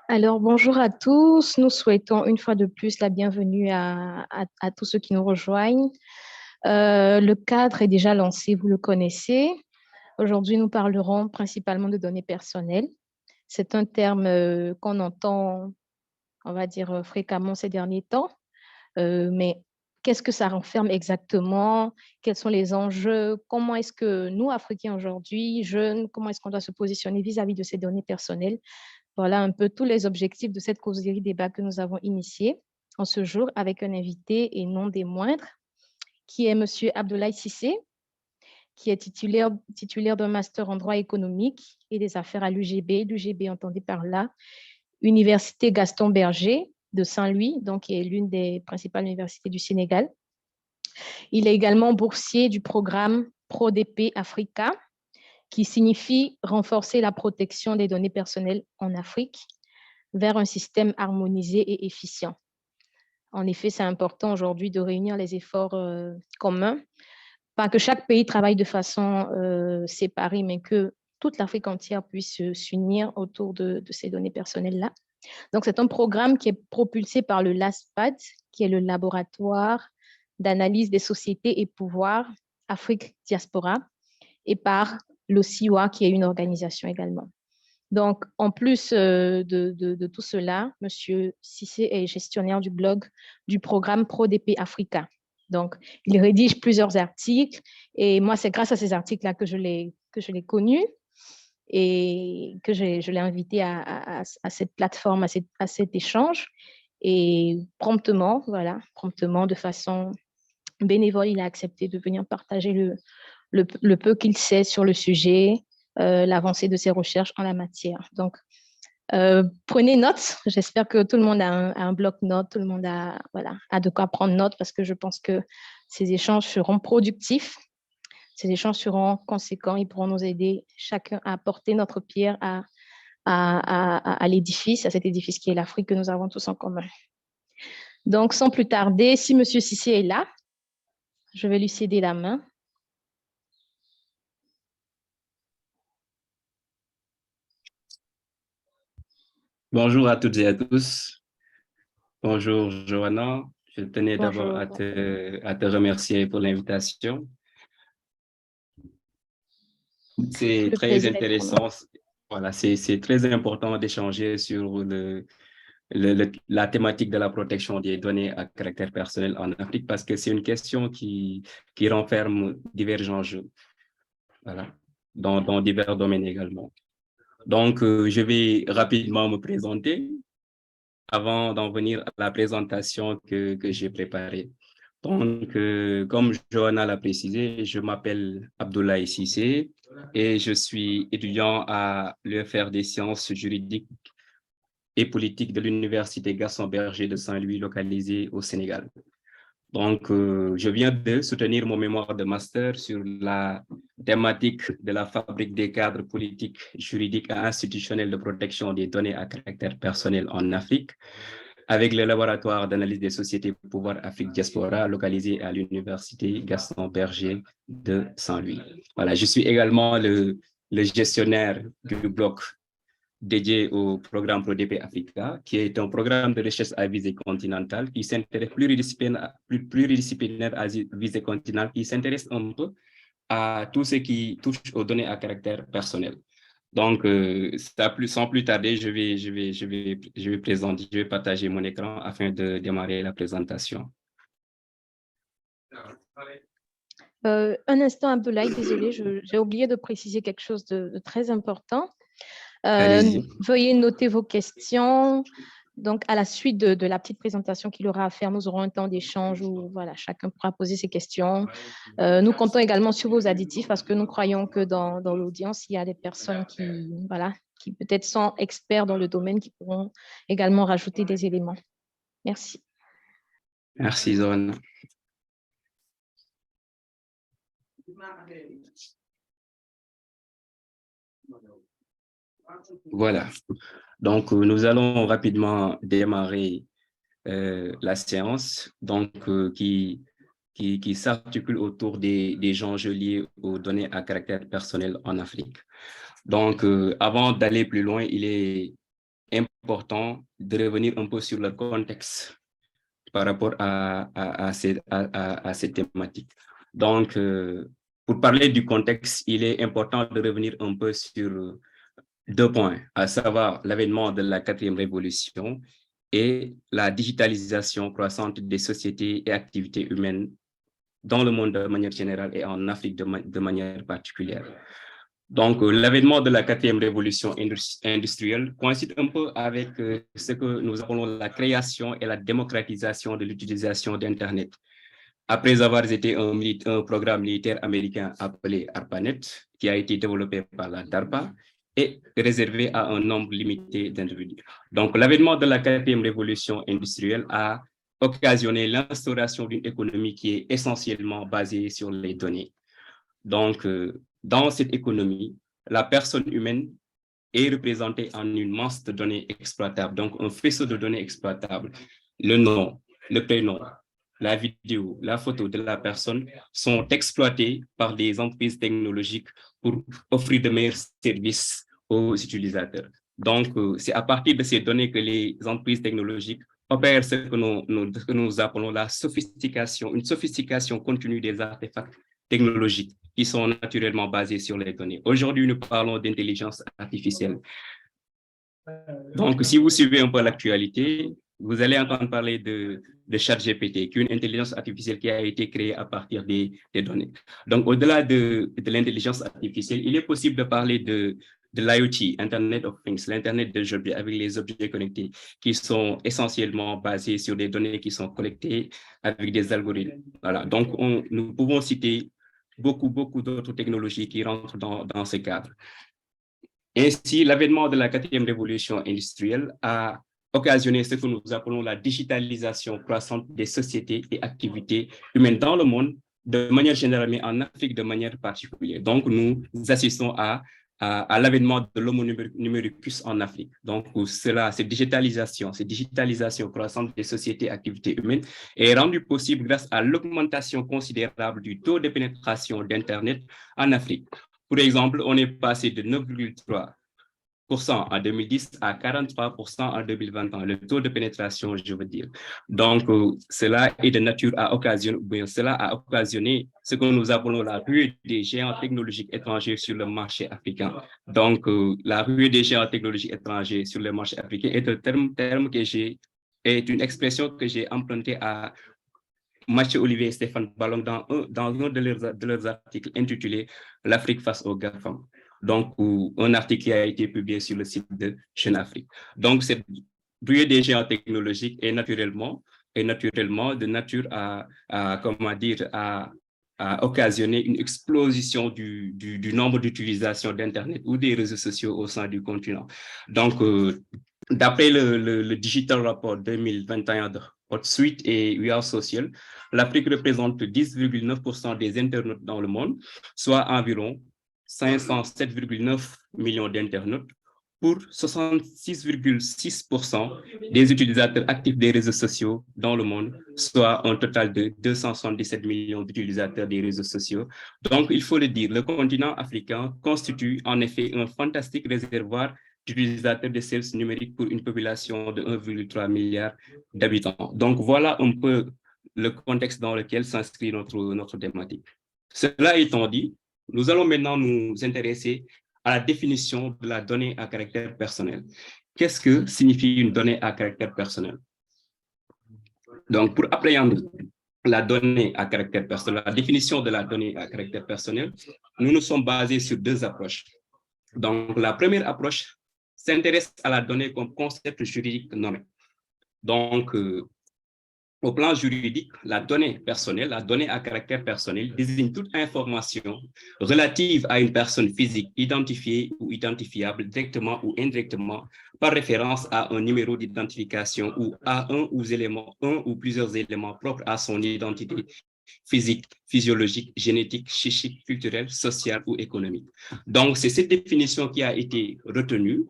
Alors, bonjour à tous. Nous souhaitons une fois de plus la bienvenue à tous ceux qui nous rejoignent. Le cadre est déjà lancé, vous le connaissez. Aujourd'hui, nous parlerons principalement de données personnelles. C'est un terme qu'on entend, on va dire, fréquemment ces derniers temps. Mais qu'est-ce que ça renferme exactement? Quels sont les enjeux? Comment est-ce que nous, Africains aujourd'hui, jeunes, comment est-ce qu'on doit se positionner vis-à-vis de ces données personnelles? Voilà un peu tous les objectifs de cette causerie débat que nous avons initiée en ce jour avec un invité et non des moindres, qui est M. Abdoulaye Cissé, qui est titulaire d'un master en droit économique et des affaires à l'UGB. L'UGB, entendez par là, Université Gaston Berger de Saint-Louis, donc qui est l'une des principales universités du Sénégal. Il est également boursier du programme ProDP Africa, qui signifie renforcer la protection des données personnelles en Afrique vers un système harmonisé et efficient. En effet, c'est important aujourd'hui de réunir les efforts communs, pas que chaque pays travaille de façon séparée, mais que toute l'Afrique entière puisse s'unir autour de ces données personnelles-là. Donc, c'est un programme qui est propulsé par le LASPAD, qui est le laboratoire d'analyse des sociétés et pouvoirs Afrique Diaspora, et par l'OCIWA, qui est une organisation également. Donc, en plus de tout cela, M. Cissé est gestionnaire du blog du programme ProDP Africa. Donc, il rédige plusieurs articles et moi, c'est grâce à ces articles-là que je l'ai connu et que je l'ai invité à cette plateforme, à cet échange. Et promptement, voilà, promptement, de façon bénévole, il a accepté de venir partager le peu qu'il sait sur le sujet, l'avancée de ses recherches en la matière. Donc, prenez note. J'espère que tout le monde a un bloc-notes, tout le monde voilà, a de quoi prendre note parce que je pense que ces échanges seront productifs, ces échanges seront conséquents, ils pourront nous aider chacun à apporter notre pierre à l'édifice, à cet édifice qui est l'Afrique que nous avons tous en commun. Donc, sans plus tarder, si M. Cissé est là, je vais lui céder la main. Bonjour à toutes et à tous. Bonjour Johanna. Je tenais d'abord Bonjour. à te remercier pour l'invitation. C'est Le très plaisir est pour nous. intéressant. Voilà, c'est très important d'échanger sur la thématique de la protection des données à caractère personnel en Afrique parce que c'est une question qui renferme divers enjeux, voilà, dans divers domaines également. Donc, je vais rapidement me présenter avant d'en venir à la présentation que j'ai préparée. Donc, comme Johanna l'a précisé, je m'appelle Abdoulaye Cissé et je suis étudiant à l'UFR des sciences juridiques et politiques de l'Université Gaston Berger de Saint-Louis, localisée au Sénégal. Donc, je viens de soutenir mon mémoire de master sur la thématique de la fabrique des cadres politiques, juridiques et institutionnels de protection des données à caractère personnel en Afrique, avec le laboratoire d'analyse des sociétés pouvoir Afrique Diaspora localisé à l'Université Gaston Berger de Saint-Louis. Voilà, je suis également le gestionnaire du bloc dédié au programme ProDP Africa, qui est un programme de recherche à visée continentale qui s'intéresse pluridisciplinaire à visée continentale, qui s'intéresse un peu à tout ce qui touche aux données à caractère personnel. Donc, sans plus tarder, je vais présenter, je vais partager mon écran afin de démarrer la présentation. Un instant, Abdoulaye, désolé, j'ai oublié de préciser quelque chose de très important. Allez-y. Veuillez noter vos questions. Donc, à la suite de la petite présentation qu'il aura à faire, nous aurons un temps d'échange où voilà, chacun pourra poser ses questions. Nous comptons également sur vos additifs parce que nous croyons que dans l'audience, il y a des personnes voilà, qui peut-être sont experts dans le domaine qui pourront également rajouter des éléments. Merci. Merci, Zone. Voilà. Donc, nous allons rapidement démarrer la séance qui s'articule autour des enjeux liés aux données à caractère personnel en Afrique. Donc, avant d'aller plus loin, il est important de revenir un peu sur le contexte par rapport à ces thématiques. Donc, pour parler du contexte, il est important de revenir un peu sur deux points, à savoir l'avènement de la quatrième révolution et la digitalisation croissante des sociétés et activités humaines dans le monde de manière générale et en Afrique de manière particulière. Donc, l'avènement de la quatrième révolution industrielle coïncide un peu avec ce que nous appelons la création et la démocratisation de l'utilisation d'Internet. Après avoir été un programme militaire américain appelé ARPANET, qui a été développé par la DARPA et réservé à un nombre limité d'individus. Donc, l'avènement de la quatrième révolution industrielle a occasionné l'instauration d'une économie qui est essentiellement basée sur les données. Donc, dans cette économie, la personne humaine est représentée en une masse de données exploitables, donc un faisceau de données exploitables. Le nom, le prénom, la vidéo, la photo de la personne sont exploités par des entreprises technologiques pour offrir de meilleurs services aux utilisateurs. Donc, c'est à partir de ces données que les entreprises technologiques opèrent ce que nous appelons la sophistication, une sophistication continue des artefacts technologiques qui sont naturellement basés sur les données. Aujourd'hui, nous parlons d'intelligence artificielle. Donc, si vous suivez un peu l'actualité, vous allez entendre parler de ChatGPT, qui est une intelligence artificielle qui a été créée à partir des données. Donc, au-delà de l'intelligence artificielle, il est possible de parler de l'IoT, Internet of Things, l'Internet des objets, avec les objets connectés, qui sont essentiellement basés sur des données qui sont collectées avec des algorithmes. Voilà. Donc, nous pouvons citer beaucoup d'autres technologies qui rentrent dans ce cadre. Ainsi, l'avènement de la quatrième révolution industrielle a occasionné ce que nous appelons la digitalisation croissante des sociétés et activités humaines dans le monde, de manière générale, mais en Afrique de manière particulière. Donc, nous assistons à l'avènement de l'homo numericus en Afrique. Donc, cette digitalisation croissante des sociétés et activités humaines est rendue possible grâce à l'augmentation considérable du taux de pénétration d'Internet en Afrique. Pour exemple, on est passé de 9,3% en 2010 à 43% en 2021, le taux de pénétration, je veux dire. Donc, cela est de nature à occasionner, cela a occasionné ce que nous appelons la ruée des géants technologiques étrangers sur le marché africain. Donc, la ruée des géants technologiques étrangers sur le marché africain est un terme est une expression que j'ai empruntée à Mathieu Olivier et Stéphane Ballon dans un de leurs articles intitulé « L'Afrique face aux GAFAM ». Donc, un article qui a été publié sur le site de Jeune Afrique. Donc, cette ruée des géants technologiques est naturellement de nature à occasionner une explosion du nombre d'utilisations d'Internet ou des réseaux sociaux au sein du continent. Donc, d'après le Digital Report 2021 de HotSuite et We Are Social, l'Afrique représente 10,9% des internautes dans le monde, soit environ 507,9 millions d'internautes pour 66,6% des utilisateurs actifs des réseaux sociaux dans le monde, soit un total de 277 millions d'utilisateurs des réseaux sociaux. Donc, il faut le dire, le continent africain constitue en effet un fantastique réservoir d'utilisateurs de services numériques pour une population de 1,3 milliard d'habitants. Donc, voilà un peu le contexte dans lequel s'inscrit notre thématique. Cela étant dit, nous allons maintenant nous intéresser à la définition de la donnée à caractère personnel. Qu'est-ce que signifie une donnée à caractère personnel? Donc, pour appréhender la donnée à caractère personnel, la définition de la donnée à caractère personnel, nous nous sommes basés sur deux approches. Donc, la première approche s'intéresse à la donnée comme concept juridique nommé. Donc, au plan juridique, la donnée personnelle, la donnée à caractère personnel désigne toute information relative à une personne physique identifiée ou identifiable directement ou indirectement par référence à un numéro d'identification ou à un ou plusieurs éléments propres à son identité physique, physiologique, génétique, psychique, culturelle, sociale ou économique. Donc, c'est cette définition qui a été retenue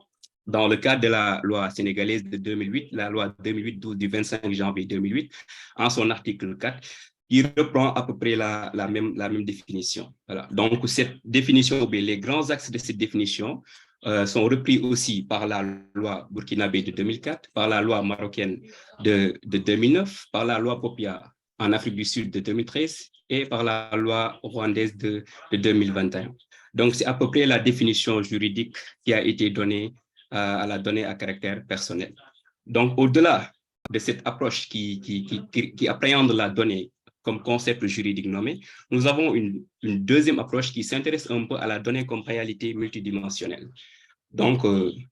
dans le cadre de la loi sénégalaise de 2008, la loi 2008-12 du 25 janvier 2008, en son article 4, qui reprend à peu près la même définition. Voilà. Donc, cette définition, les grands axes de cette définition sont repris aussi par la loi burkinabé de 2004, par la loi marocaine de 2009, par la loi Popia en Afrique du Sud de 2013 et par la loi rwandaise de 2021. Donc, c'est à peu près la définition juridique qui a été donnée à la donnée à caractère personnel. Donc, au-delà de cette approche qui appréhende la donnée comme concept juridique nommé, nous avons une deuxième approche qui s'intéresse un peu à la donnée comme réalité multidimensionnelle. Donc,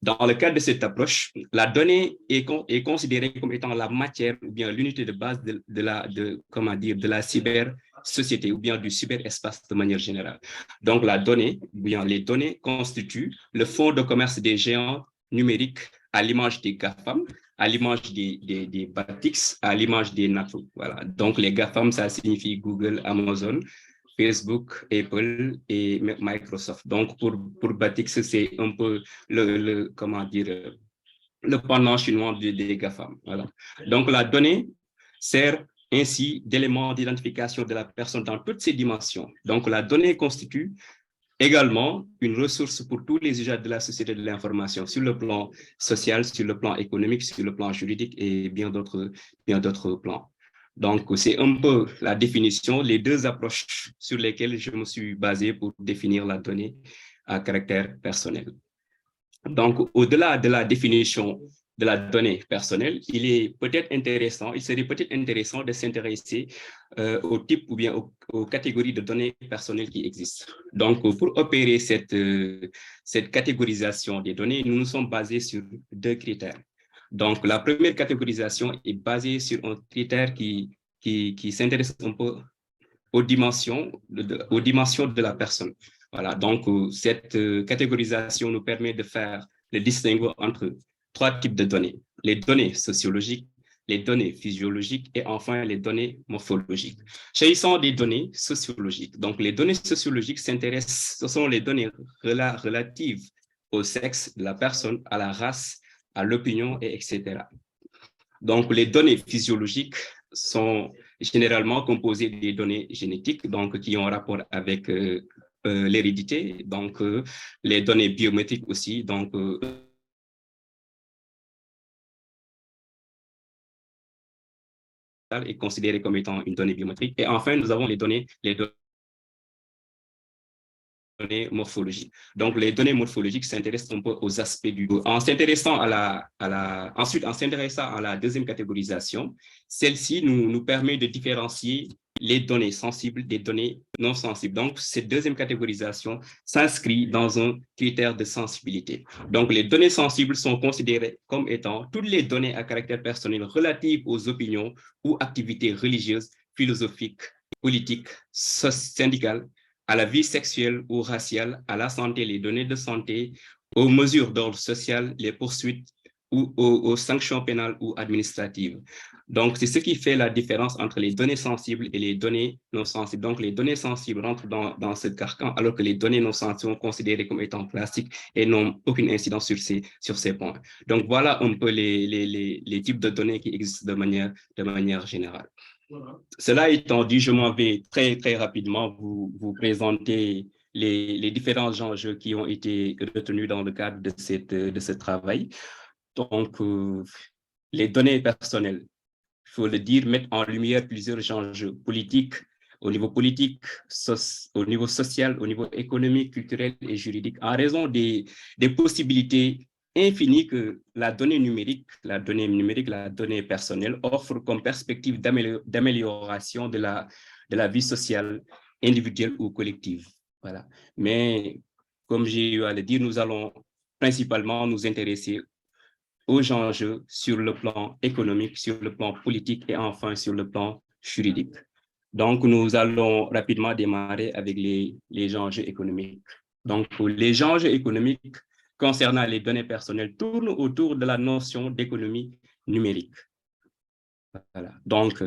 dans le cadre de cette approche, la donnée est considérée comme étant la matière ou bien l'unité de base de la cyber-société ou bien du cyberespace de manière générale. Donc, la donnée, ou bien les données constituent le fonds de commerce des géants numériques à l'image des GAFAM, à l'image des BATIX, à l'image des NATO. Voilà. Donc, les GAFAM, ça signifie Google, Amazon, Facebook, Apple et Microsoft. Donc, pour Batix, c'est un peu le pendant chinois des GAFAM. Voilà. Donc, la donnée sert ainsi d'élément d'identification de la personne dans toutes ses dimensions. Donc, la donnée constitue également une ressource pour tous les usages de la société de l'information sur le plan social, sur le plan économique, sur le plan juridique et bien d'autres plans. Donc, c'est un peu la définition, les deux approches sur lesquelles je me suis basé pour définir la donnée à caractère personnel. Donc, au-delà de la définition de la donnée personnelle, il serait peut-être intéressant de s'intéresser au type ou bien aux catégories de données personnelles qui existent. Donc, pour opérer cette catégorisation des données, nous nous sommes basés sur deux critères. Donc, la première catégorisation est basée sur un critère qui s'intéresse un peu aux dimensions de la personne. Voilà, donc cette catégorisation nous permet de faire le distinguo entre trois types de données. Les données sociologiques, les données physiologiques et enfin les données morphologiques. S'agissant des données sociologiques, donc les données sociologiques ce sont les données relatives au sexe de la personne, à la race, à l'opinion, etc. Donc, les données physiologiques sont généralement composées des données génétiques, donc qui ont rapport avec l'hérédité, donc les données biométriques aussi, donc est considérée comme étant une donnée biométrique. Et enfin, nous avons les données morphologiques. Donc, les données morphologiques s'intéressent un peu aux aspects du corps. En s'intéressant ensuite, en s'intéressant à la deuxième catégorisation, celle-ci nous permet de différencier les données sensibles des données non sensibles. Donc, cette deuxième catégorisation s'inscrit dans un critère de sensibilité. Donc, les données sensibles sont considérées comme étant toutes les données à caractère personnel relatives aux opinions ou activités religieuses, philosophiques, politiques, syndicales, à la vie sexuelle ou raciale, à la santé, les données de santé, aux mesures d'ordre social, les poursuites ou aux sanctions pénales ou administratives. Donc, c'est ce qui fait la différence entre les données sensibles et les données non sensibles. Donc, les données sensibles rentrent dans ce carcan, alors que les données non sensibles sont considérées comme étant classiques et n'ont aucune incidence sur ces points. Donc, voilà un peu les types de données qui existent de manière générale. Cela étant dit, je m'en vais très, très rapidement vous présenter les différents enjeux qui ont été retenus dans le cadre de ce travail. Donc, les données personnelles, il faut le dire, mettent en lumière plusieurs enjeux politiques, au niveau politique, au niveau social, au niveau économique, culturel et juridique, en raison des possibilités infinies que la donnée numérique, la donnée personnelle offre comme perspective d'amélioration de la vie sociale, individuelle ou collective. Voilà. Mais, comme j'ai eu à le dire, nous allons principalement nous intéresser aux enjeux sur le plan économique, sur le plan politique et enfin sur le plan juridique. Donc, nous allons rapidement démarrer avec les enjeux économiques. Donc, les enjeux économiques concernant les données personnelles tournent autour de la notion d'économie numérique. Voilà. Donc,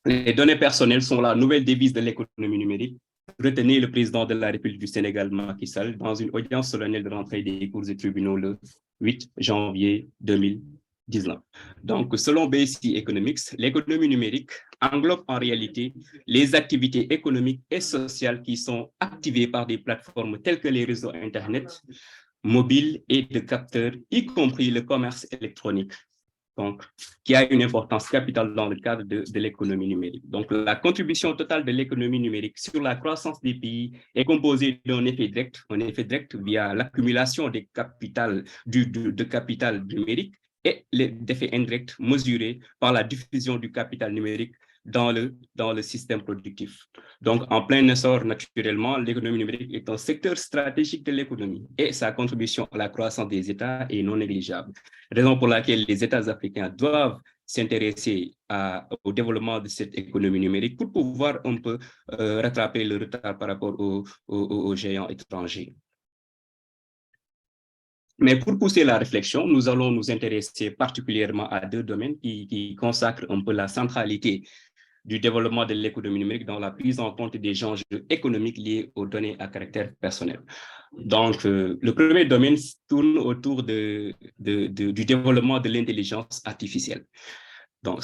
les données personnelles sont la nouvelle devise de l'économie numérique. Retenez le président de la République du Sénégal, Macky Sall, dans une audience solennelle de rentrée des cours et tribunaux le 8 janvier 2019. Donc, selon BSI Economics, l'économie numérique englobe en réalité les activités économiques et sociales qui sont activées par des plateformes telles que les réseaux Internet, mobiles et de capteurs, y compris le commerce électronique, donc, qui a une importance capitale dans le cadre de l'économie numérique. Donc, la contribution totale de l'économie numérique sur la croissance des pays est composée d'un effet direct via l'accumulation des capital numérique et l'effet indirect mesuré par la diffusion du capital numérique dans le système productif. Donc, en plein essor, naturellement, l'économie numérique est un secteur stratégique de l'économie et sa contribution à la croissance des États est non négligeable. Raison pour laquelle les États africains doivent s'intéresser au développement de cette économie numérique pour pouvoir un peu rattraper le retard par rapport aux géants étrangers. Mais pour pousser la réflexion, nous allons nous intéresser particulièrement à deux domaines qui consacrent un peu la centralité du développement de l'économie numérique dans la prise en compte des enjeux économiques liés aux données à caractère personnel. Donc, le premier domaine tourne autour du développement de l'intelligence artificielle. Donc,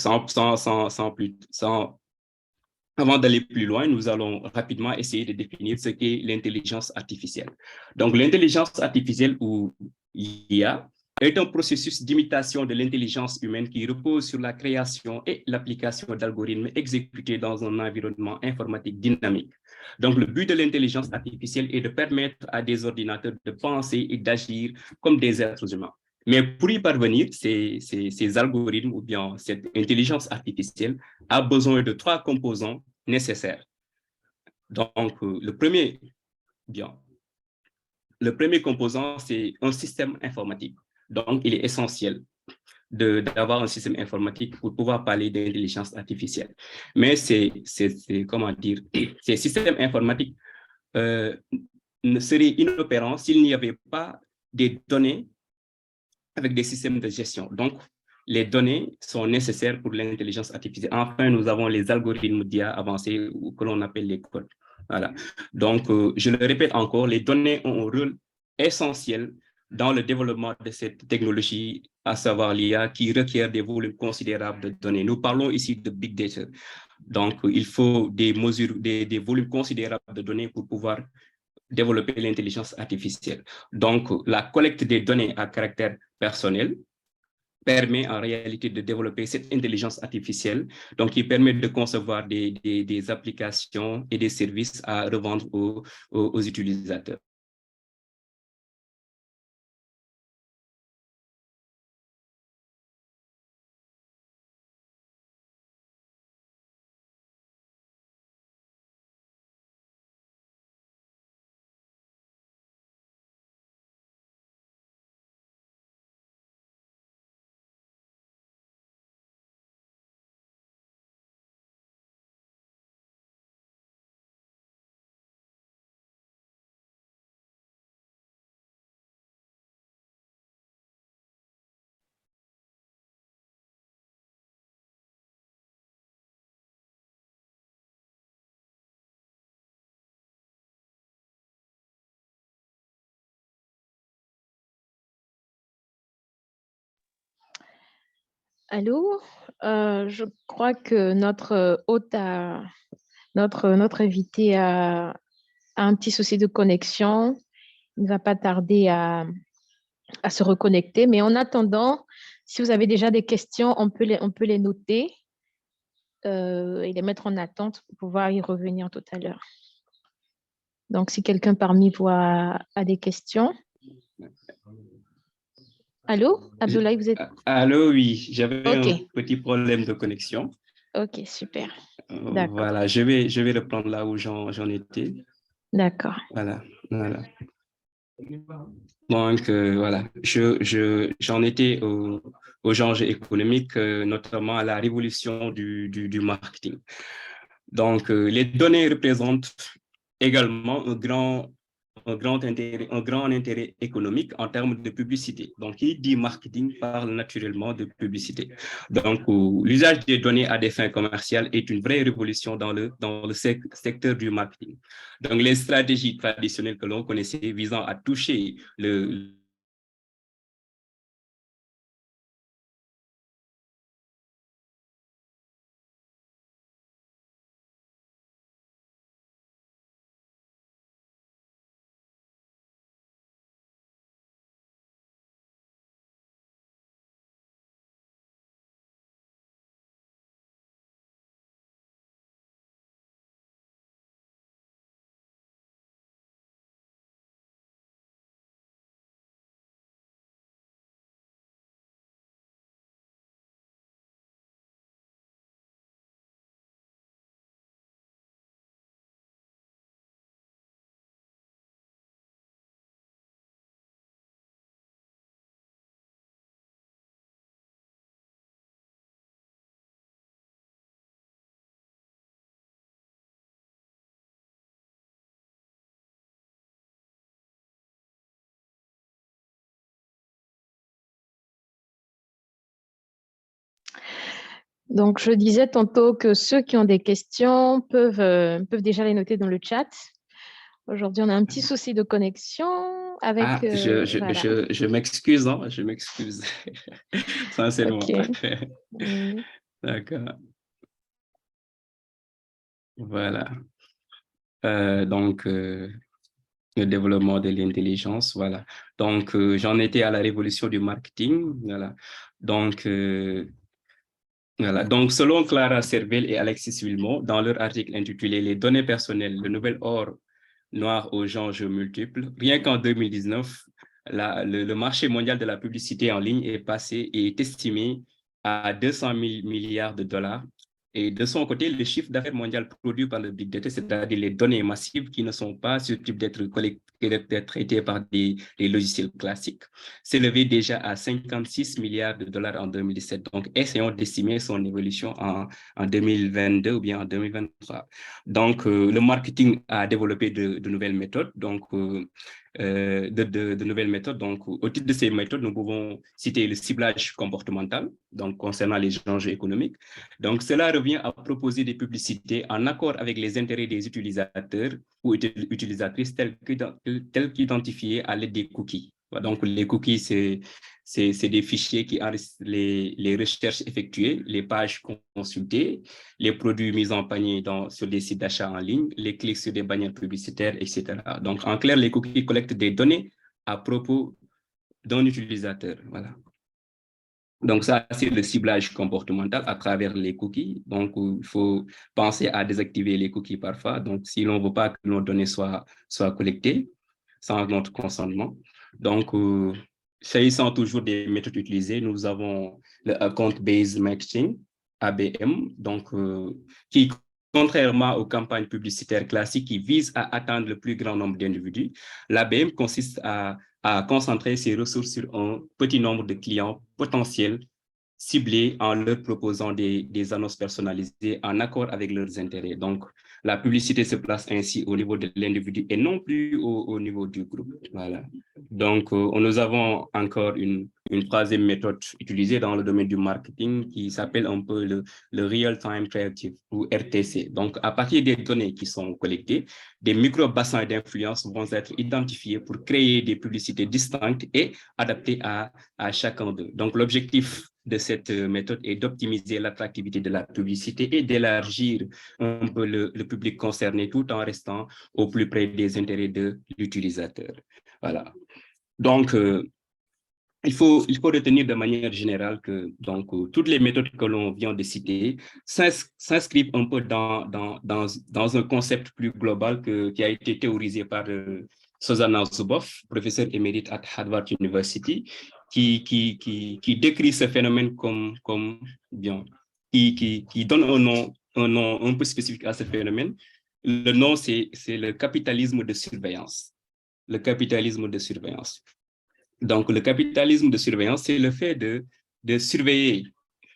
avant d'aller plus loin, nous allons rapidement essayer de définir ce qu'est l'intelligence artificielle. Donc, l'intelligence artificielle ou IA est un processus d'imitation de l'intelligence humaine qui repose sur la création et l'application d'algorithmes exécutés dans un environnement informatique dynamique. Donc, le but de l'intelligence artificielle est de permettre à des ordinateurs de penser et d'agir comme des êtres humains. Mais pour y parvenir, ces algorithmes ou bien cette intelligence artificielle a besoin de trois composants nécessaires. Donc, le premier composant, c'est un système informatique. Donc, il est essentiel d'avoir un système informatique pour pouvoir parler d'intelligence artificielle. Mais comment dire, ces systèmes informatiques ne seraient inopérants s'il n'y avait pas des données avec des systèmes de gestion. Donc, les données sont nécessaires pour l'intelligence artificielle. Enfin, nous avons les algorithmes d'IA avancés que l'on appelle les codes. Voilà. Donc, je le répète encore, les données ont un rôle essentiel dans le développement de cette technologie, à savoir l'IA, qui requiert des volumes considérables de données. Nous parlons ici de big data. Donc, il faut des volumes considérables de données pour pouvoir développer l'intelligence artificielle. Donc, la collecte des données à caractère personnel permet en réalité de développer cette intelligence artificielle, donc qui permet de concevoir des applications et des services à revendre aux utilisateurs. Allô, je crois que notre hôte, notre invité a un petit souci de connexion. Il ne va pas tarder à se reconnecter. Mais en attendant, si vous avez déjà des questions, on peut les noter et les mettre en attente pour pouvoir y revenir tout à l'heure. Donc, si quelqu'un parmi vous a des questions. Allô, Abdoulaye, vous êtes... Allô, oui, j'avais un OK, petit problème de connexion. OK, super. D'accord, Voilà, je vais reprendre là où j'en étais. d'accord. Voilà, voilà. Donc, voilà, j'en étais aux enjeux économiques, notamment à la révolution du marketing. Donc, les données représentent également un grand intérêt économique en termes de publicité. Donc, qui dit marketing parle naturellement de publicité. Donc, l'usage des données à des fins commerciales est une vraie révolution dans le secteur du marketing. Donc, les stratégies traditionnelles que l'on connaissait visant à toucher le Donc, je disais tantôt que ceux qui ont des questions peuvent déjà les noter dans le chat. Aujourd'hui, on a un petit souci de connexion avec... Ah, voilà. je m'excuse, hein, je m'excuse, sincèrement. OK. Mm. D'accord, voilà. Donc, le développement de l'intelligence, voilà. Donc, j'en étais à la révolution du marketing, voilà. Donc, voilà. Donc, selon Clara Cervelle et Alexis Wilmot, dans leur article intitulé Les données personnelles, le nouvel or noir aux enjeux multiples, rien qu'en 2019, le marché mondial de la publicité en ligne est passé et est estimé à 200 000 milliards de dollars. Et de son côté, le chiffre d'affaires mondial produit par le Big Data, c'est-à-dire les données massives qui ne sont pas susceptibles d'être collectées, d'être traitées par des logiciels classiques, s'élevait déjà à 56 milliards de dollars en 2017. Donc, essayons d'estimer son évolution en 2022 ou bien en 2023. Donc, le marketing a développé de nouvelles méthodes. Donc, de nouvelles méthodes. Donc, au titre de ces méthodes, nous pouvons citer le ciblage comportemental, donc concernant les enjeux économiques. Donc, cela revient à proposer des publicités en accord avec les intérêts des utilisateurs ou utilisatrices tels qu'identifiés à l'aide des cookies. Donc, les cookies, c'est des fichiers qui enregistrent les recherches effectuées, les pages consultées, les produits mis en panier sur des sites d'achat en ligne, les clics sur des bannières publicitaires, etc. Donc, en clair, les cookies collectent des données à propos d'un utilisateur. Voilà. Donc, ça, c'est le ciblage comportemental à travers les cookies. Donc, il faut penser à désactiver les cookies parfois. Donc, si l'on ne veut pas que nos données soient collectées sans notre consentement. Donc, s'agissant toujours des méthodes utilisées, nous avons le Account-Based Marketing, ABM, donc, qui, contrairement aux campagnes publicitaires classiques qui visent à atteindre le plus grand nombre d'individus, l'ABM consiste à concentrer ses ressources sur un petit nombre de clients potentiels ciblés en leur proposant des annonces personnalisées en accord avec leurs intérêts. Donc, la publicité se place ainsi au niveau de l'individu et non plus au niveau du groupe. Voilà. Donc, nous avons encore une troisième méthode utilisée dans le domaine du marketing qui s'appelle un peu le Real-Time Creative ou RTC. Donc, à partir des données qui sont collectées, des micro-bassins d'influence vont être identifiés pour créer des publicités distinctes et adaptées à chacun d'eux. Donc, l'objectif de cette méthode est d'optimiser l'attractivité de la publicité et d'élargir un peu le public concerné tout en restant au plus près des intérêts de l'utilisateur. Voilà. Donc, il faut retenir de manière générale que donc, toutes les méthodes que l'on vient de citer s'inscrivent un peu dans un concept plus global qui a été théorisé par Susanna Zuboff, professeure émérite à Harvard University, qui décrit ce phénomène qui donne un nom un peu spécifique à ce phénomène. Le nom, c'est le capitalisme de surveillance. Le capitalisme de surveillance. Donc, le capitalisme de surveillance, c'est le fait de surveiller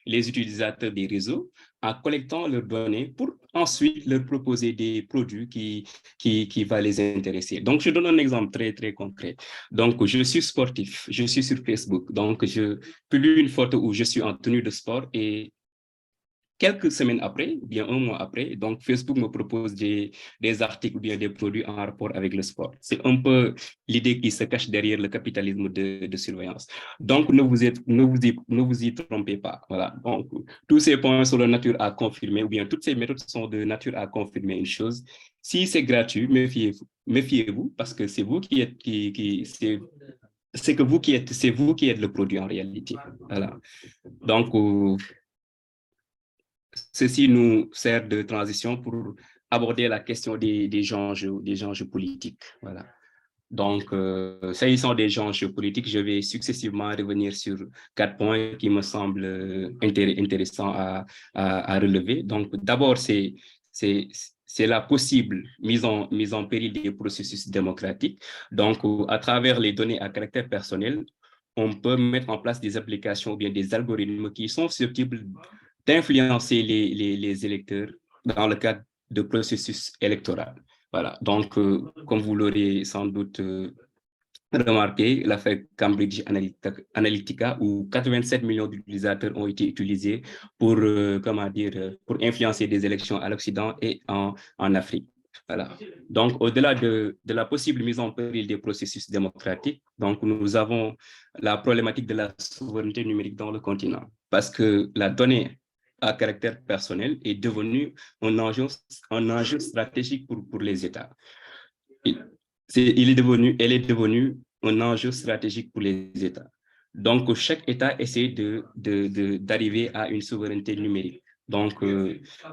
les utilisateurs des réseaux en collectant leurs données pour ensuite leur proposer des produits qui vont les intéresser. Donc, je donne un exemple très, très concret. Donc, je suis sportif, je suis sur Facebook. Donc, je publie une photo où je suis en tenue de sport et quelques semaines après, ou bien un mois après, donc Facebook me propose des articles ou bien des produits en rapport avec le sport. C'est un peu l'idée qui se cache derrière le capitalisme de surveillance. Donc, ne vous y trompez pas. Voilà. Donc, tous ces points sont de nature à confirmer, ou bien toutes ces méthodes sont de nature à confirmer une chose. Si c'est gratuit, méfiez-vous parce que c'est vous qui êtes, c'est vous qui êtes le produit en réalité. Voilà. Donc, ceci nous sert de transition pour aborder la question des enjeux politiques. Voilà. Donc, s'agissant des enjeux politiques, je vais successivement revenir sur 4 points qui me semblent intéressants à relever. Donc, d'abord, c'est la possible mise en péril des processus démocratiques. Donc, à travers les données à caractère personnel, on peut mettre en place des applications ou bien des algorithmes qui sont susceptibles d'influencer les électeurs dans le cadre de processus électoral. Voilà, donc comme vous l'aurez sans doute remarqué l'affaire Cambridge Analytica, où 87 millions d'utilisateurs ont été utilisés pour, pour influencer des élections à l'Occident et en Afrique. Voilà. Donc, au-delà de la possible mise en péril des processus démocratiques, donc nous avons la problématique de la souveraineté numérique dans le continent, parce que la donnée à caractère personnel est devenue un enjeu stratégique pour les États. Elle est devenue un enjeu stratégique pour les États. Donc, chaque État essaie d'arriver à une souveraineté numérique. Donc,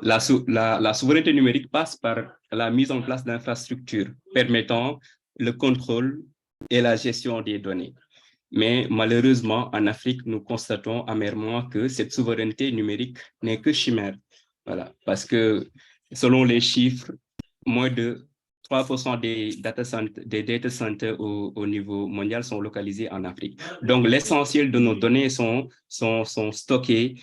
la souveraineté numérique passe par la mise en place d'infrastructures permettant le contrôle et la gestion des données. Mais malheureusement, en Afrique, nous constatons amèrement que cette souveraineté numérique n'est que chimère. Voilà, parce que selon les chiffres, moins de 3% des data centers au niveau mondial sont localisés en Afrique. Donc, l'essentiel de nos données sont stockées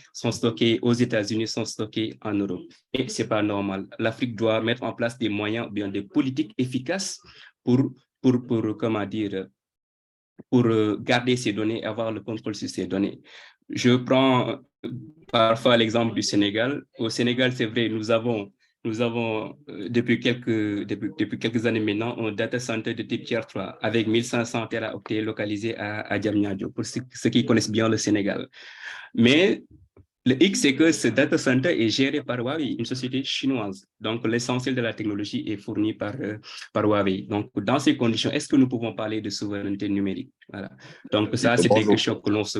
aux États-Unis, sont stockées en Europe. Et ce n'est pas normal. L'Afrique doit mettre en place des moyens, bien des politiques efficaces pour garder ces données et avoir le contrôle sur ces données. Je prends parfois l'exemple du Sénégal. Au Sénégal, c'est vrai, nous avons depuis quelques années maintenant un data center de type tier 3 avec 1500 teraoctets localisés à Diamniadio, pour ceux qui connaissent bien le Sénégal. Mais le X, c'est que ce data center est géré par Huawei, une société chinoise. Donc, l'essentiel de la technologie est fourni par Huawei. Donc, dans ces conditions, est-ce que nous pouvons parler de souveraineté numérique? Voilà. Donc, ça, c'est des questions que l'on se...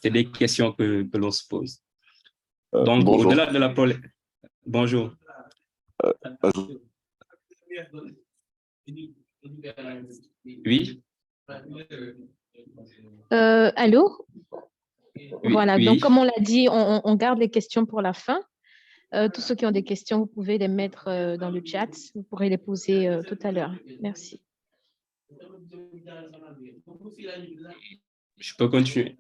C'est des questions que l'on se pose. Donc, au-delà de la problématique... Bonjour. Oui. Allô? Oui, voilà, oui. donc comme on l'a dit, on garde les questions pour la fin. Tous ceux qui ont des questions, vous pouvez les mettre dans le chat. Vous pourrez les poser tout à l'heure. Merci. Je peux continuer?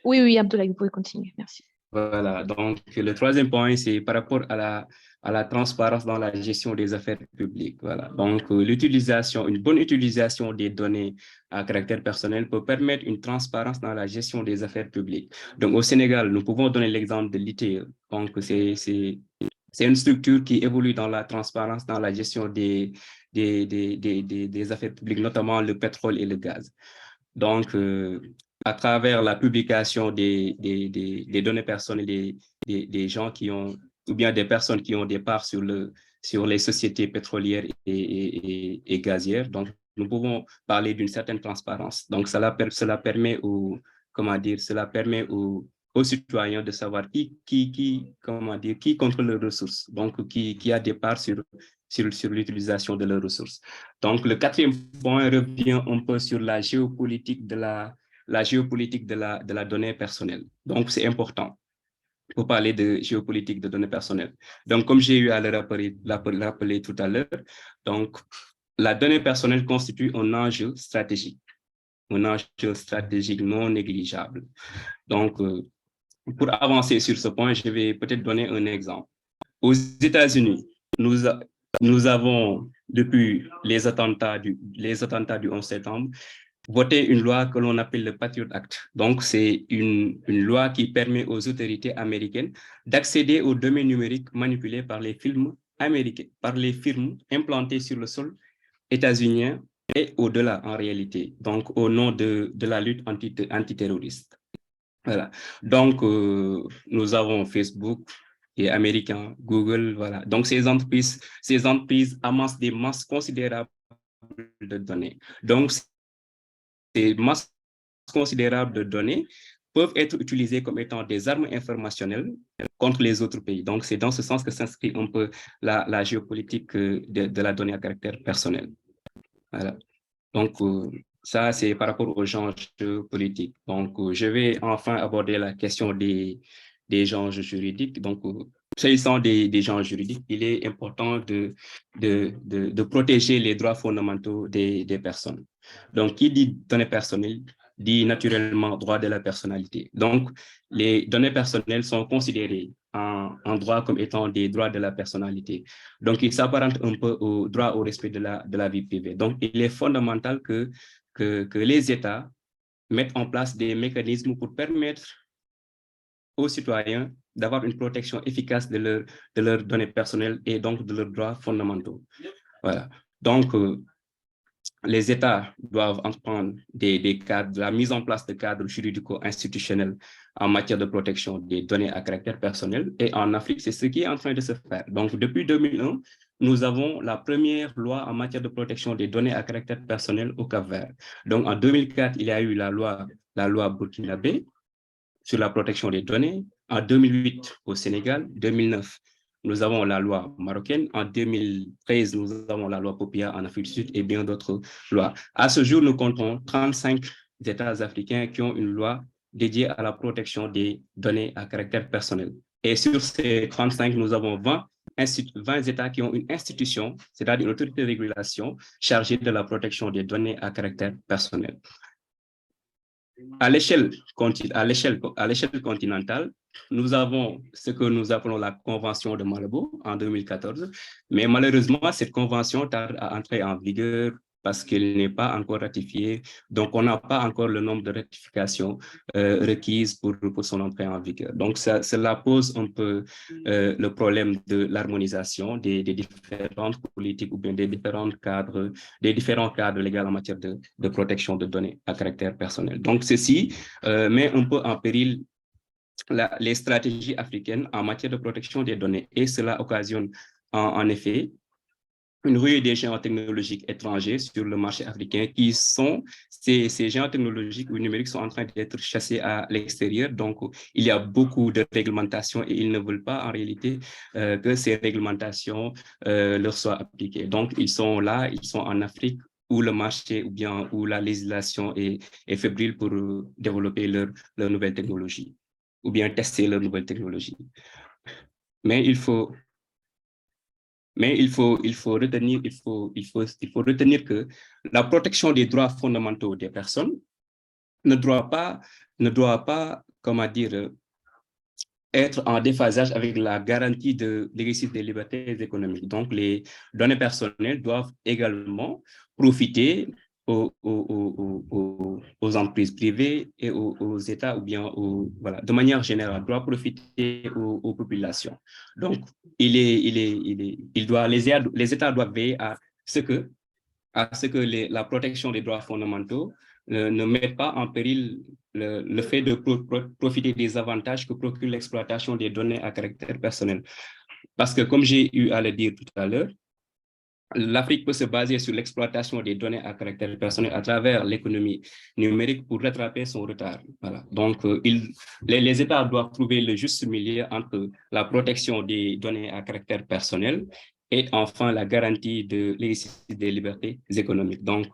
Oui, Abdoulaye, vous pouvez continuer. Merci. Voilà, donc le troisième point, c'est par rapport à la transparence dans la gestion des affaires publiques. Voilà, donc une bonne utilisation des données à caractère personnel peut permettre une transparence dans la gestion des affaires publiques. Donc au Sénégal, nous pouvons donner l'exemple de l'ITE. Donc c'est une structure qui évolue dans la transparence, dans la gestion des affaires publiques, notamment le pétrole et le gaz. Donc, à travers la publication des données personnelles des gens qui ont, ou bien des personnes qui ont des parts sur les sociétés pétrolières et gazières. Donc, nous pouvons parler d'une certaine transparence. Donc, cela permet aux citoyens de savoir qui contrôle les ressources, donc qui a des parts sur l'utilisation de leurs ressources. Donc, le quatrième point revient un peu sur la géopolitique de la donnée personnelle. Donc, c'est important pour parler de géopolitique de données personnelles. Donc, comme j'ai eu à le rappeler tout à l'heure, donc, la donnée personnelle constitue un enjeu stratégique non négligeable. Donc, pour avancer sur ce point, je vais peut-être donner un exemple. Aux États-Unis, nous avons, depuis les attentats du 11 septembre, voté une loi que l'on appelle le Patriot Act. Donc, c'est une loi qui permet aux autorités américaines d'accéder aux données numériques manipulées par les firmes américaines, par les firmes implantées sur le sol états-unien et au-delà en réalité, donc au nom de la lutte antiterroriste. Voilà. Donc, nous avons Facebook et américain, Google, voilà. Donc, ces entreprises amassent des masses considérables de données. Donc, ces masses considérables de données peuvent être utilisées comme étant des armes informationnelles contre les autres pays. Donc, c'est dans ce sens que s'inscrit un peu la géopolitique de la donnée à caractère personnel. Voilà. Donc, ça, c'est par rapport aux enjeux politiques. Donc, je vais enfin aborder la question des enjeux juridiques. Donc, s'agissant des enjeux juridiques, il est important de protéger les droits fondamentaux des personnes. Donc, qui dit données personnelles dit naturellement droit de la personnalité. Donc, les données personnelles sont considérées en droit comme étant des droits de la personnalité. Donc, il s'apparente un peu au droit au respect de la vie privée. Donc, il est fondamental que les États mettent en place des mécanismes pour permettre aux citoyens d'avoir une protection efficace de leurs données personnelles et donc de leurs droits fondamentaux. Voilà. Donc, les États doivent entreprendre des cadres, la mise en place de cadres juridico-institutionnels en matière de protection des données à caractère personnel. Et en Afrique, c'est ce qui est en train de se faire. Donc, depuis 2001, nous avons la première loi en matière de protection des données à caractère personnel au Cap-Vert. Donc, en 2004, il y a eu la loi burkinabé sur la protection des données. En 2008, au Sénégal, 2009, nous avons la loi marocaine. En 2013, nous avons la loi Popia en Afrique du Sud et bien d'autres lois. À ce jour, nous comptons 35 États africains qui ont une loi dédiée à la protection des données à caractère personnel. Et sur ces 35, nous avons 20 États qui ont une institution, c'est-à-dire une autorité de régulation chargée de la protection des données à caractère personnel. À l'échelle continentale, nous avons ce que nous appelons la Convention de Malabo en 2014, mais malheureusement, cette convention tarde à entrer en vigueur parce qu'elle n'est pas encore ratifiée. Donc, on n'a pas encore le nombre de ratifications requises pour son entrée en vigueur. Donc, cela pose un peu le problème de l'harmonisation des différentes politiques ou bien des différents cadres légaux en matière de protection de données à caractère personnel. Donc, ceci met un peu en péril les stratégies africaines en matière de protection des données et cela occasionne en effet une ruée des géants technologiques étrangers sur le marché africain qui sont, ces géants technologiques ou numériques sont en train d'être chassés à l'extérieur. Donc, il y a beaucoup de réglementations et ils ne veulent pas en réalité que ces réglementations leur soient appliquées. Donc, ils sont là, ils sont en Afrique où le marché ou bien où la législation est fébrile pour développer leur nouvelles technologies ou bien tester leurs nouvelles technologies. Mais il faut retenir que la protection des droits fondamentaux des personnes ne doit pas, comment dire, être en déphasage avec la garantie de l'exercice des libertés économiques. Donc, les données personnelles doivent également profiter aux entreprises privées et aux États ou bien voilà, de manière générale, doit profiter aux populations. Donc, les États doivent veiller à ce que la protection des droits fondamentaux ne mette pas en péril le fait de profiter des avantages que procure l'exploitation des données à caractère personnel. Parce que, comme j'ai eu à le dire tout à l'heure, l'Afrique peut se baser sur l'exploitation des données à caractère personnel à travers l'économie numérique pour rattraper son retard. Voilà. Donc, les États doivent trouver le juste milieu entre la protection des données à caractère personnel et enfin la garantie de l'exercice des libertés économiques. Donc,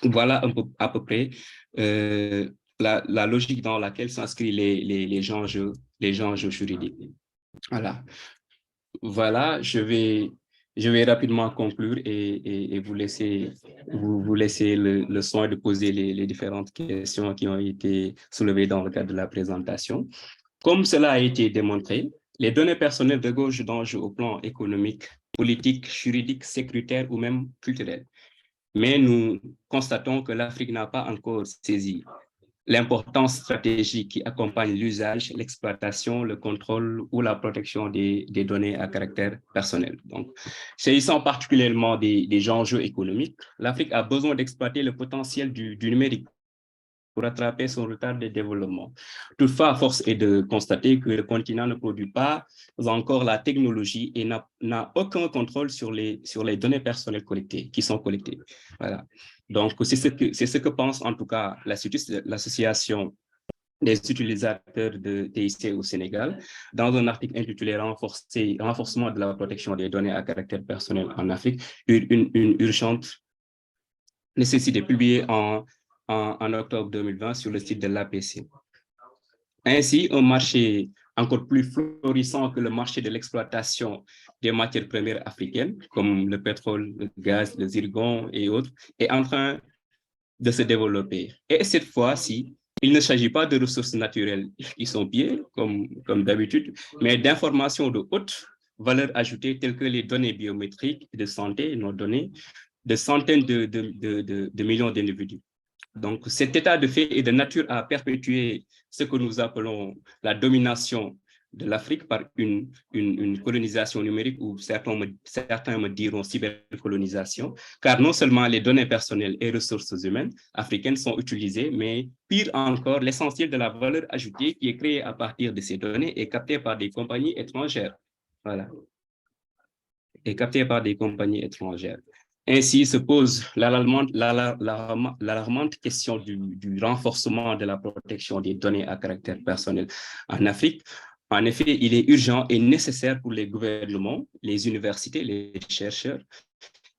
voilà à peu près la logique dans laquelle s'inscrivent les enjeux juridiques. Voilà, je vais rapidement conclure et vous laisser le soin de poser les différentes questions qui ont été soulevées dans le cadre de la présentation. Comme cela a été démontré, les données personnelles regorgent d'enjeux au plan économique, politique, juridique, sécuritaire ou même culturel. Mais nous constatons que l'Afrique n'a pas encore saisi l'importance stratégique qui accompagne l'usage, l'exploitation, le contrôle ou la protection des données à caractère personnel. Donc, s'agissant particulièrement des enjeux économiques, l'Afrique a besoin d'exploiter le potentiel du numérique pour rattraper son retard de développement. Toutefois, force est de constater que le continent ne produit pas encore la technologie et n'a aucun contrôle sur les données personnelles qui sont collectées. Voilà. Donc, c'est ce que pense en tout cas l'association des utilisateurs de TIC au Sénégal, dans un article intitulé Renforcement de la protection des données à caractère personnel en Afrique, une urgente nécessité publiée en octobre 2020 sur le site de l'APC. Ainsi, un marché encore plus florissant que le marché de l'exploitation des matières premières africaines, comme le pétrole, le gaz, le zircon et autres, est en train de se développer. Et cette fois-ci, il ne s'agit pas de ressources naturelles qui sont pillées, comme d'habitude, mais d'informations de haute valeur ajoutée telles que les données biométriques de santé, nos données, de centaines de millions d'individus. Donc, cet état de fait est de nature à perpétuer ce que nous appelons la domination de l'Afrique par une colonisation numérique, ou certains me diront cybercolonisation, car non seulement les données personnelles et ressources humaines africaines sont utilisées, mais pire encore, l'essentiel de la valeur ajoutée qui est créée à partir de ces données est captée par des compagnies étrangères. Voilà. Est captée par des compagnies étrangères. Ainsi se pose l'alarmante question du renforcement de la protection des données à caractère personnel en Afrique. En effet, il est urgent et nécessaire pour les gouvernements, les universités, les chercheurs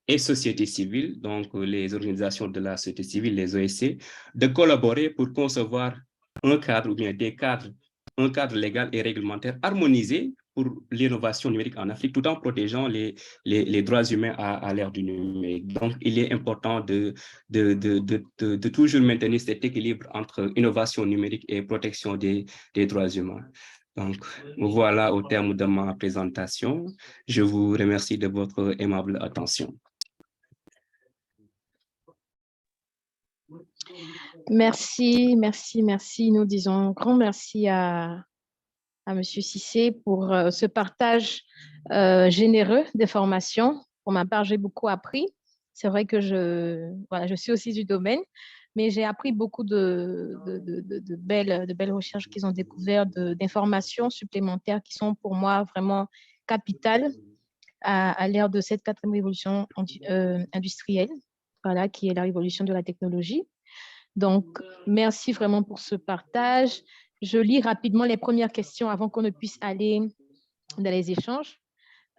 et sociétés civiles, donc les organisations de la société civile, les OSC, de collaborer pour concevoir un cadre ou bien des cadres, un cadre légal et réglementaire harmonisé pour l'innovation numérique en Afrique, tout en protégeant les droits humains à l'ère du numérique. Donc, il est important de toujours maintenir cet équilibre entre innovation numérique et protection des droits humains. Donc, voilà au terme de ma présentation. Je vous remercie de votre aimable attention. Merci, merci, merci. Nous disons un grand merci à M. Cissé pour ce partage généreux d'informations. Pour ma part, j'ai beaucoup appris. C'est vrai que je suis aussi du domaine, mais j'ai appris beaucoup de belles recherches qu'ils ont découvertes, d'informations supplémentaires qui sont pour moi vraiment capitales à l'ère de cette quatrième révolution industrielle, voilà, qui est la révolution de la technologie. Donc, merci vraiment pour ce partage. Je lis rapidement les premières questions avant qu'on ne puisse aller dans les échanges.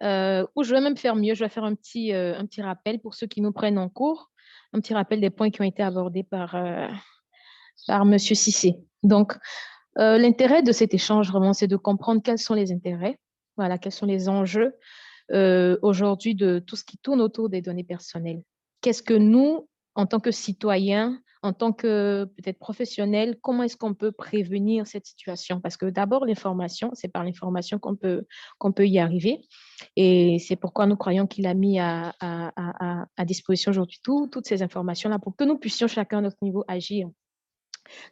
Ou je vais même faire mieux, je vais faire un petit rappel pour ceux qui nous prennent en cours, un petit rappel des points qui ont été abordés par M. Cissé. Donc, l'intérêt de cet échange, vraiment, c'est de comprendre quels sont les intérêts, voilà, quels sont les enjeux aujourd'hui de tout ce qui tourne autour des données personnelles. Qu'est-ce que nous, en tant que citoyens, en tant que peut-être professionnels, comment est-ce qu'on peut prévenir cette situation? Parce que d'abord, l'information, c'est par l'information qu'on peut y arriver. Et c'est pourquoi nous croyons qu'il a mis à disposition aujourd'hui toutes ces informations-là pour que nous puissions chacun à notre niveau agir.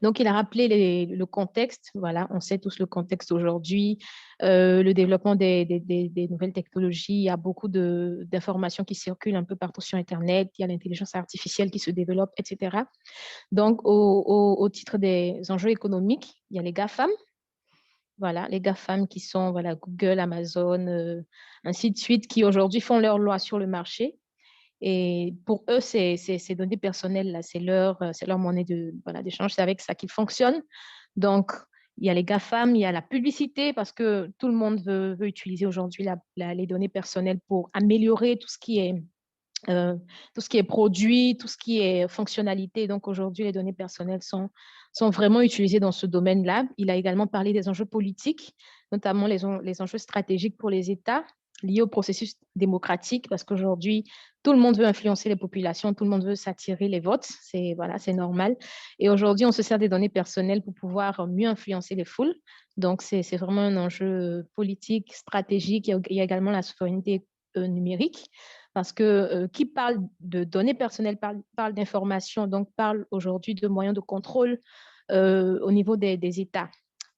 Donc, il a rappelé le contexte. Voilà, on sait tous le contexte aujourd'hui, le développement des nouvelles technologies. Il y a beaucoup d'informations qui circulent un peu partout sur Internet. Il y a l'intelligence artificielle qui se développe, etc. Donc, au titre des enjeux économiques, il y a les GAFAM. Voilà, les GAFAM qui sont voilà, Google, Amazon, ainsi de suite, qui aujourd'hui font leur loi sur le marché. Et pour eux, ces données personnelles, c'est leur monnaie d'échange. C'est avec ça qu'ils fonctionnent. Donc, il y a les GAFAM, il y a la publicité, parce que tout le monde veut utiliser aujourd'hui les données personnelles pour améliorer tout ce qui est produit, tout ce qui est fonctionnalité. Donc, aujourd'hui, les données personnelles sont vraiment utilisées dans ce domaine-là. Il a également parlé des enjeux politiques, notamment les enjeux stratégiques pour les États liés au processus démocratique, parce qu'aujourd'hui, tout le monde veut influencer les populations, tout le monde veut s'attirer les votes, c'est normal. Et aujourd'hui, on se sert des données personnelles pour pouvoir mieux influencer les foules. Donc, c'est vraiment un enjeu politique, stratégique. Il y a également la souveraineté numérique, parce que qui parle de données personnelles parle d'informations, donc parle aujourd'hui de moyens de contrôle au niveau des États,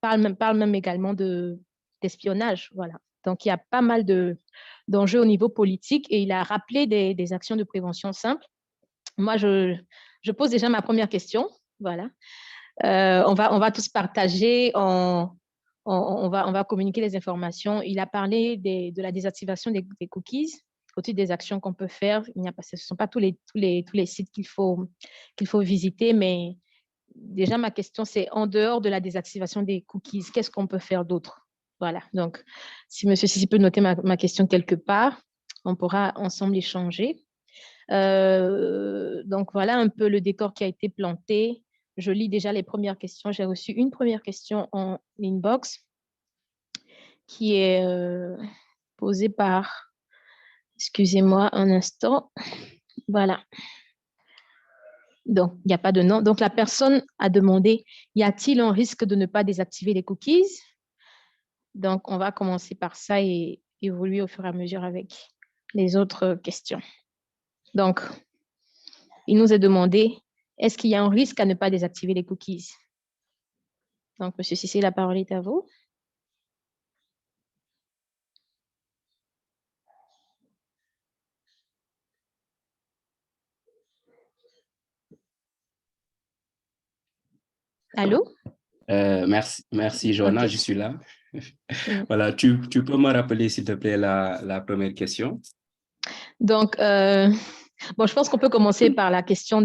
parle même également d'espionnage, voilà. Donc, il y a pas mal d'enjeux au niveau politique et il a rappelé des actions de prévention simples. Moi, je pose déjà ma première question, voilà. On va tous partager, on va communiquer les informations. Il a parlé de la désactivation des cookies, au-dessus des actions qu'on peut faire. Ce ne sont pas tous les sites qu'il faut visiter, mais déjà, ma question, c'est en dehors de la désactivation des cookies, qu'est-ce qu'on peut faire d'autre? Voilà, donc si M. Sissi peut noter ma question quelque part, on pourra ensemble échanger. Donc, voilà un peu le décor qui a été planté. Je lis déjà les premières questions. J'ai reçu une première question en inbox qui est posée par, excusez-moi un instant, voilà. Donc, il n'y a pas de non. Donc, la personne a demandé, y a-t-il un risque de ne pas désactiver les cookies? Donc, on va commencer par ça et évoluer au fur et à mesure avec les autres questions. Donc, il nous est demandé, est-ce qu'il y a un risque à ne pas désactiver les cookies? Donc, M. Cissé, la parole est à vous. Allô? Merci, Joanna, OK. je suis là. Voilà, tu peux me rappeler, s'il te plaît, la première question? Donc, bon, je pense qu'on peut commencer par la question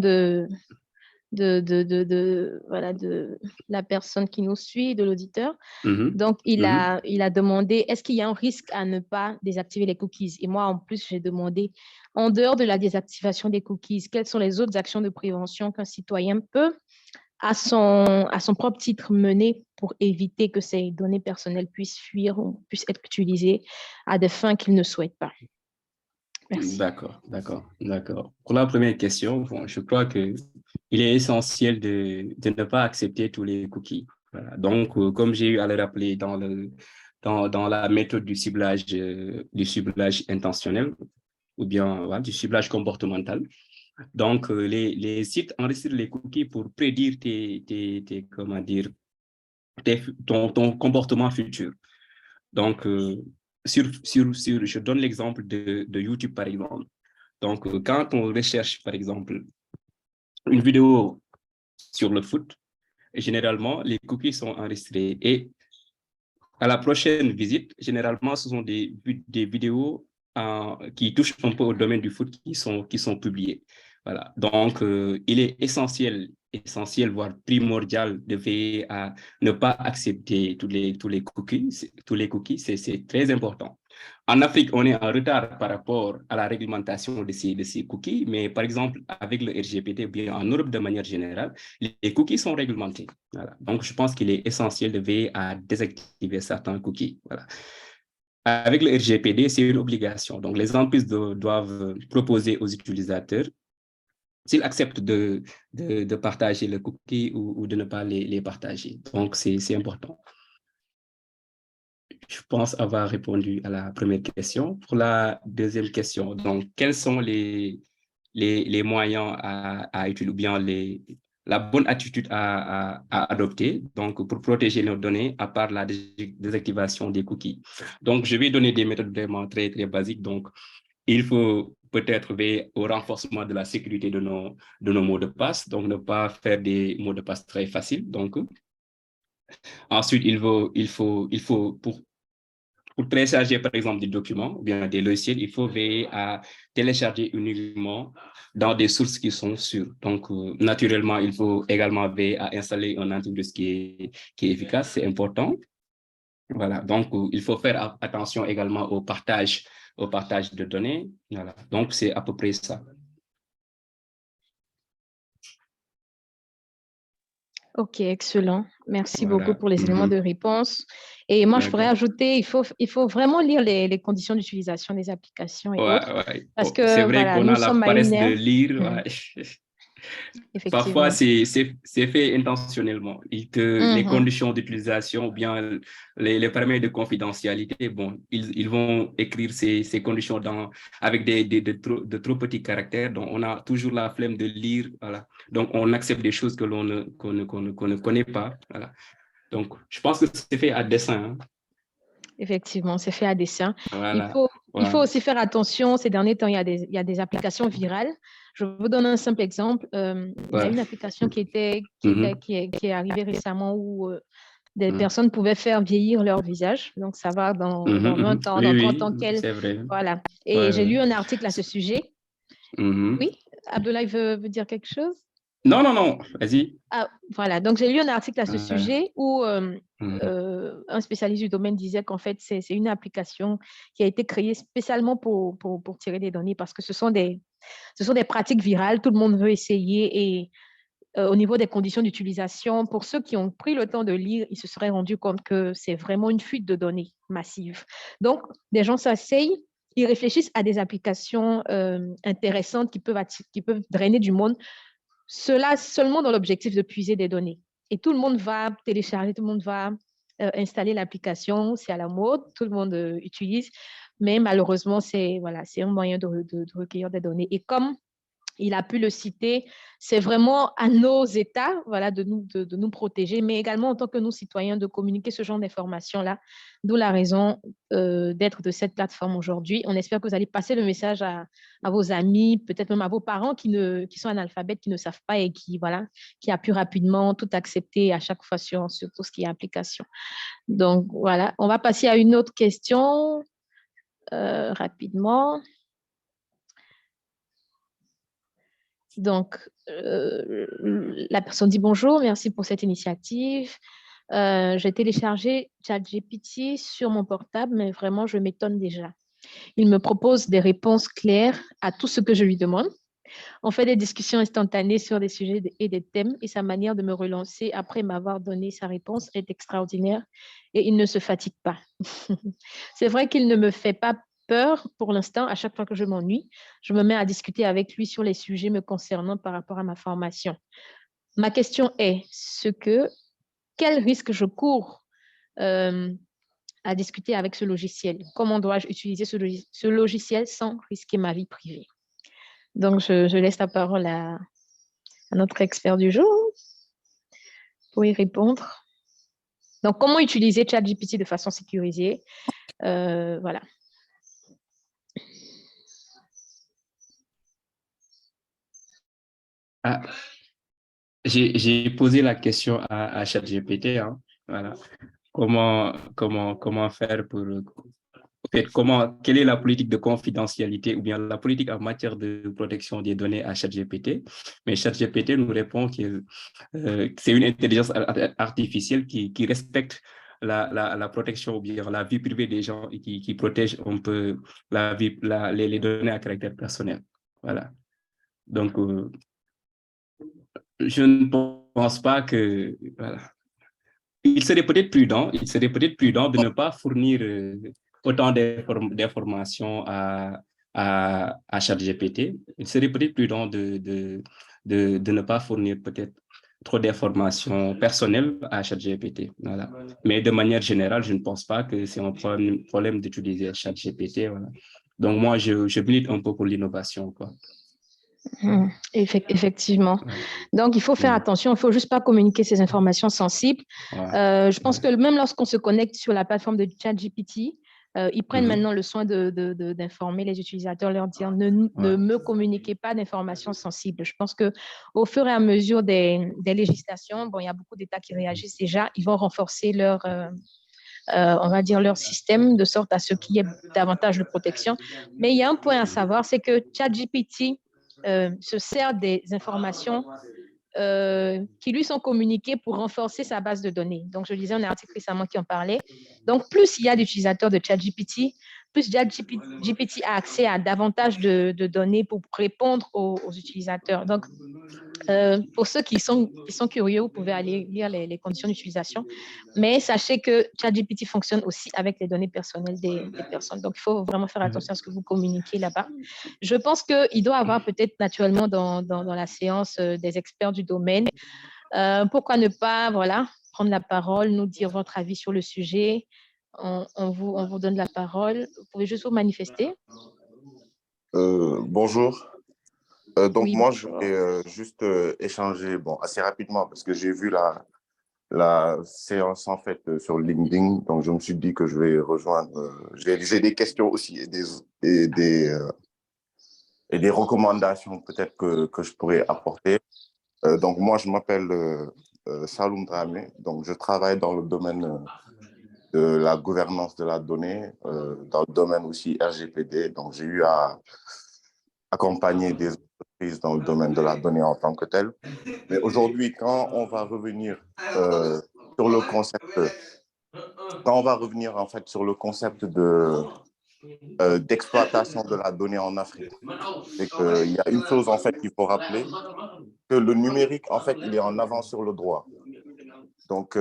voilà, de la personne qui nous suit, de l'auditeur. Mhm, Donc, mhm. il a demandé, est-ce qu'il y a un risque à ne pas désactiver les cookies? Et moi, en plus, j'ai demandé, en dehors de la désactivation des cookies, quelles sont les autres actions de prévention qu'un citoyen peut, à son propre titre, mener pour éviter que ces données personnelles puissent fuir ou puissent être utilisées à des fins qu'il ne souhaite pas? Merci. D'accord. Pour la première question, bon, je crois que il est essentiel de ne pas accepter tous les cookies. Voilà. Donc, comme j'ai eu à le rappeler dans la méthode du ciblage intentionnel ou bien voilà, du ciblage comportemental, donc les sites enregistrent les cookies pour prédire comment dire, ton comportement futur. Donc, je donne l'exemple de YouTube, par exemple. Donc, quand on recherche, par exemple, une vidéo sur le foot, généralement, les cookies sont enregistrés. Et à la prochaine visite, généralement, ce sont des vidéos qui touchent un peu au domaine du foot qui sont publiées. Voilà. Donc, il est essentiel, voire primordial de veiller à ne pas accepter tous les cookies. Tous les cookies, c'est très important. En Afrique, on est en retard par rapport à la réglementation de ces cookies, mais par exemple, avec le RGPD, bien en Europe de manière générale, les cookies sont réglementés. Voilà. Donc, je pense qu'il est essentiel de veiller à désactiver certains cookies. Voilà. Avec le RGPD, c'est une obligation. Donc, les entreprises doivent proposer aux utilisateurs s'ils acceptent de partager le cookie ou de ne pas les partager. Donc, c'est important. Je pense avoir répondu à la première question. Pour la deuxième question, donc, quels sont les moyens à utiliser ou bien la bonne attitude à adopter donc, pour protéger nos données à part la désactivation des cookies? Donc, je vais donner des méthodes vraiment très, très basiques. Donc, il faut peut-être veiller au renforcement de la sécurité de nos mots de passe, donc ne pas faire des mots de passe très faciles. Donc, ensuite, il faut pour télécharger, par exemple, des documents ou bien des logiciels, il faut veiller à télécharger uniquement dans des sources qui sont sûres. Donc, naturellement, il faut également veiller à installer un antivirus qui est efficace, c'est important. Voilà, donc il faut faire attention également au partage de données. Voilà, donc c'est à peu près ça. OK, excellent. Merci beaucoup Voilà. pour les éléments de réponse. Et moi, je pourrais D'accord. ajouter, il faut vraiment lire les conditions d'utilisation des applications et autres, Ouais. parce Bon, c'est que vrai voilà, qu'on nous a la sommes à une paresse de ère. lire. Mhm, Ouais. Parfois, effectivement. c'est fait intentionnellement. Les Mhm, conditions d'utilisation ou bien les paramètres de confidentialité, bon, ils vont écrire ces conditions avec de trop petits caractères. Donc, on a toujours la flemme de lire. Voilà. Donc, on accepte des choses qu'on ne connaît pas. Voilà. Donc, je pense que c'est fait à dessein. Hein. effectivement, c'est fait à dessein. Voilà. Il faut Ouais. aussi faire attention. Ces derniers temps, il y a des applications virales. Je vous donne un simple exemple. Il y a Ouais. une application Mhm. qui est arrivée récemment où des Mhm. personnes pouvaient faire vieillir leur visage. Donc, ça va dans 20 ans, Oui, dans 30 oui, ans, c'est vrai. voilà. Et Ouais, j'ai lu ouais. un article à ce sujet. Mhm. Oui, Abdoulaye veut dire quelque chose? Non, vas-y. Ah, voilà, donc j'ai lu un article à ce Ouais. sujet où Mhm. un spécialiste du domaine disait qu'en fait, c'est une application qui a été créée spécialement pour tirer des données parce que ce sont des pratiques virales, tout le monde veut essayer et au niveau des conditions d'utilisation, pour ceux qui ont pris le temps de lire, ils se seraient rendus compte que c'est vraiment une fuite de données massive. Donc, des gens s'asseyent, ils réfléchissent à des applications intéressantes qui peuvent drainer du monde cela seulement dans l'objectif de puiser des données. Et tout le monde va télécharger, tout le monde va installer l'application, c'est à la mode, tout le monde utilise, mais malheureusement, c'est voilà, un moyen de recueillir des données. Et comme il a pu le citer, c'est vraiment à nos États voilà, de nous protéger, mais également en tant que nous citoyens de communiquer ce genre d'informations-là, d'où la raison d'être de cette plateforme aujourd'hui. On espère que vous allez passer le message à vos amis, peut-être même à vos parents qui sont analphabètes, qui ne savent pas et voilà, qui appuient rapidement, tout accepter à chaque fois sur tout ce qui est application. Donc voilà, on va passer à une autre question rapidement. Donc, la personne dit bonjour, merci pour cette initiative. J'ai téléchargé ChatGPT sur mon portable, mais vraiment, je m'étonne déjà. Il me propose des réponses claires à tout ce que je lui demande. On fait des discussions instantanées sur des sujets et des thèmes, et sa manière de me relancer après m'avoir donné sa réponse est extraordinaire et il ne se fatigue pas. C'est vrai qu'il ne me fait pas peur pour l'instant. À chaque fois que je m'ennuie, je me mets à discuter avec lui sur les sujets me concernant par rapport à ma formation. Ma question est quel risque je cours à discuter avec ce logiciel? Comment dois-je utiliser ce logiciel sans risquer ma vie privée? Donc, je laisse la parole à notre expert du jour pour y répondre. Donc, comment utiliser ChatGPT de façon sécurisée? Voilà. Ah, j'ai posé la question à ChatGPT, hein, voilà. Comment faire pour... En fait, quelle est la politique de confidentialité ou bien la politique en matière de protection des données à ChatGPT? Mais ChatGPT nous répond que c'est une intelligence artificielle qui respecte la protection ou bien la vie privée des gens et qui protège un peu les données à caractère personnel. Voilà. Donc, je ne pense pas que... Voilà. Il serait peut-être prudent de ne pas fournir autant d'informations à ChatGPT. Il serait peut-être prudent de ne pas fournir peut-être trop d'informations personnelles à ChatGPT. Voilà. Mais de manière générale, je ne pense pas que c'est un problème d'utiliser ChatGPT. Voilà. Donc, moi, je milite un peu pour l'innovation, quoi. Effectivement. Donc, il faut faire attention. Il ne faut juste pas communiquer ces informations sensibles. Je pense que même lorsqu'on se connecte sur la plateforme de ChatGPT, ils prennent maintenant le soin d'informer les utilisateurs, leur dire ne me communiquez pas d'informations sensibles. Je pense qu'au fur et à mesure des législations, bon, il y a beaucoup d'États qui réagissent déjà. Ils vont renforcer on va dire leur système de sorte à ce qu'il y ait davantage de protection. Mais il y a un point à savoir, c'est que ChatGPT se sert des informations qui lui sont communiquées pour renforcer sa base de données. Donc, je lisais un article récemment qui en parlait. Donc, plus il y a d'utilisateurs de ChatGPT, plus ChatGPT a accès à davantage de données pour répondre aux utilisateurs. Donc, pour ceux qui sont curieux, vous pouvez aller lire les conditions d'utilisation. Mais sachez que ChatGPT fonctionne aussi avec les données personnelles des personnes. Donc, il faut vraiment faire attention à ce que vous communiquez là-bas. Je pense qu'il doit y avoir peut-être naturellement dans la séance des experts du domaine. Pourquoi ne pas prendre la parole, nous dire votre avis sur le sujet. On vous donne la parole. Vous pouvez juste vous manifester. Bonjour. Donc, oui, moi, je vais juste échanger assez rapidement parce que j'ai vu la séance en fait sur LinkedIn. Donc, je me suis dit que je vais rejoindre. J'ai des questions aussi et des recommandations peut-être que je pourrais apporter. Donc, moi, je m'appelle Saloum Dramé. Donc, je travaille dans le domaine de la gouvernance de la donnée, dans le domaine aussi RGPD. Donc, j'ai eu à accompagner des entreprises dans le domaine de la donnée en tant que telle. Mais aujourd'hui, quand on va revenir sur le concept, en fait sur le concept d'exploitation de la donnée en Afrique, c'est qu'il y a une chose en fait qu'il faut rappeler, que le numérique en fait il est en avance sur le droit. Donc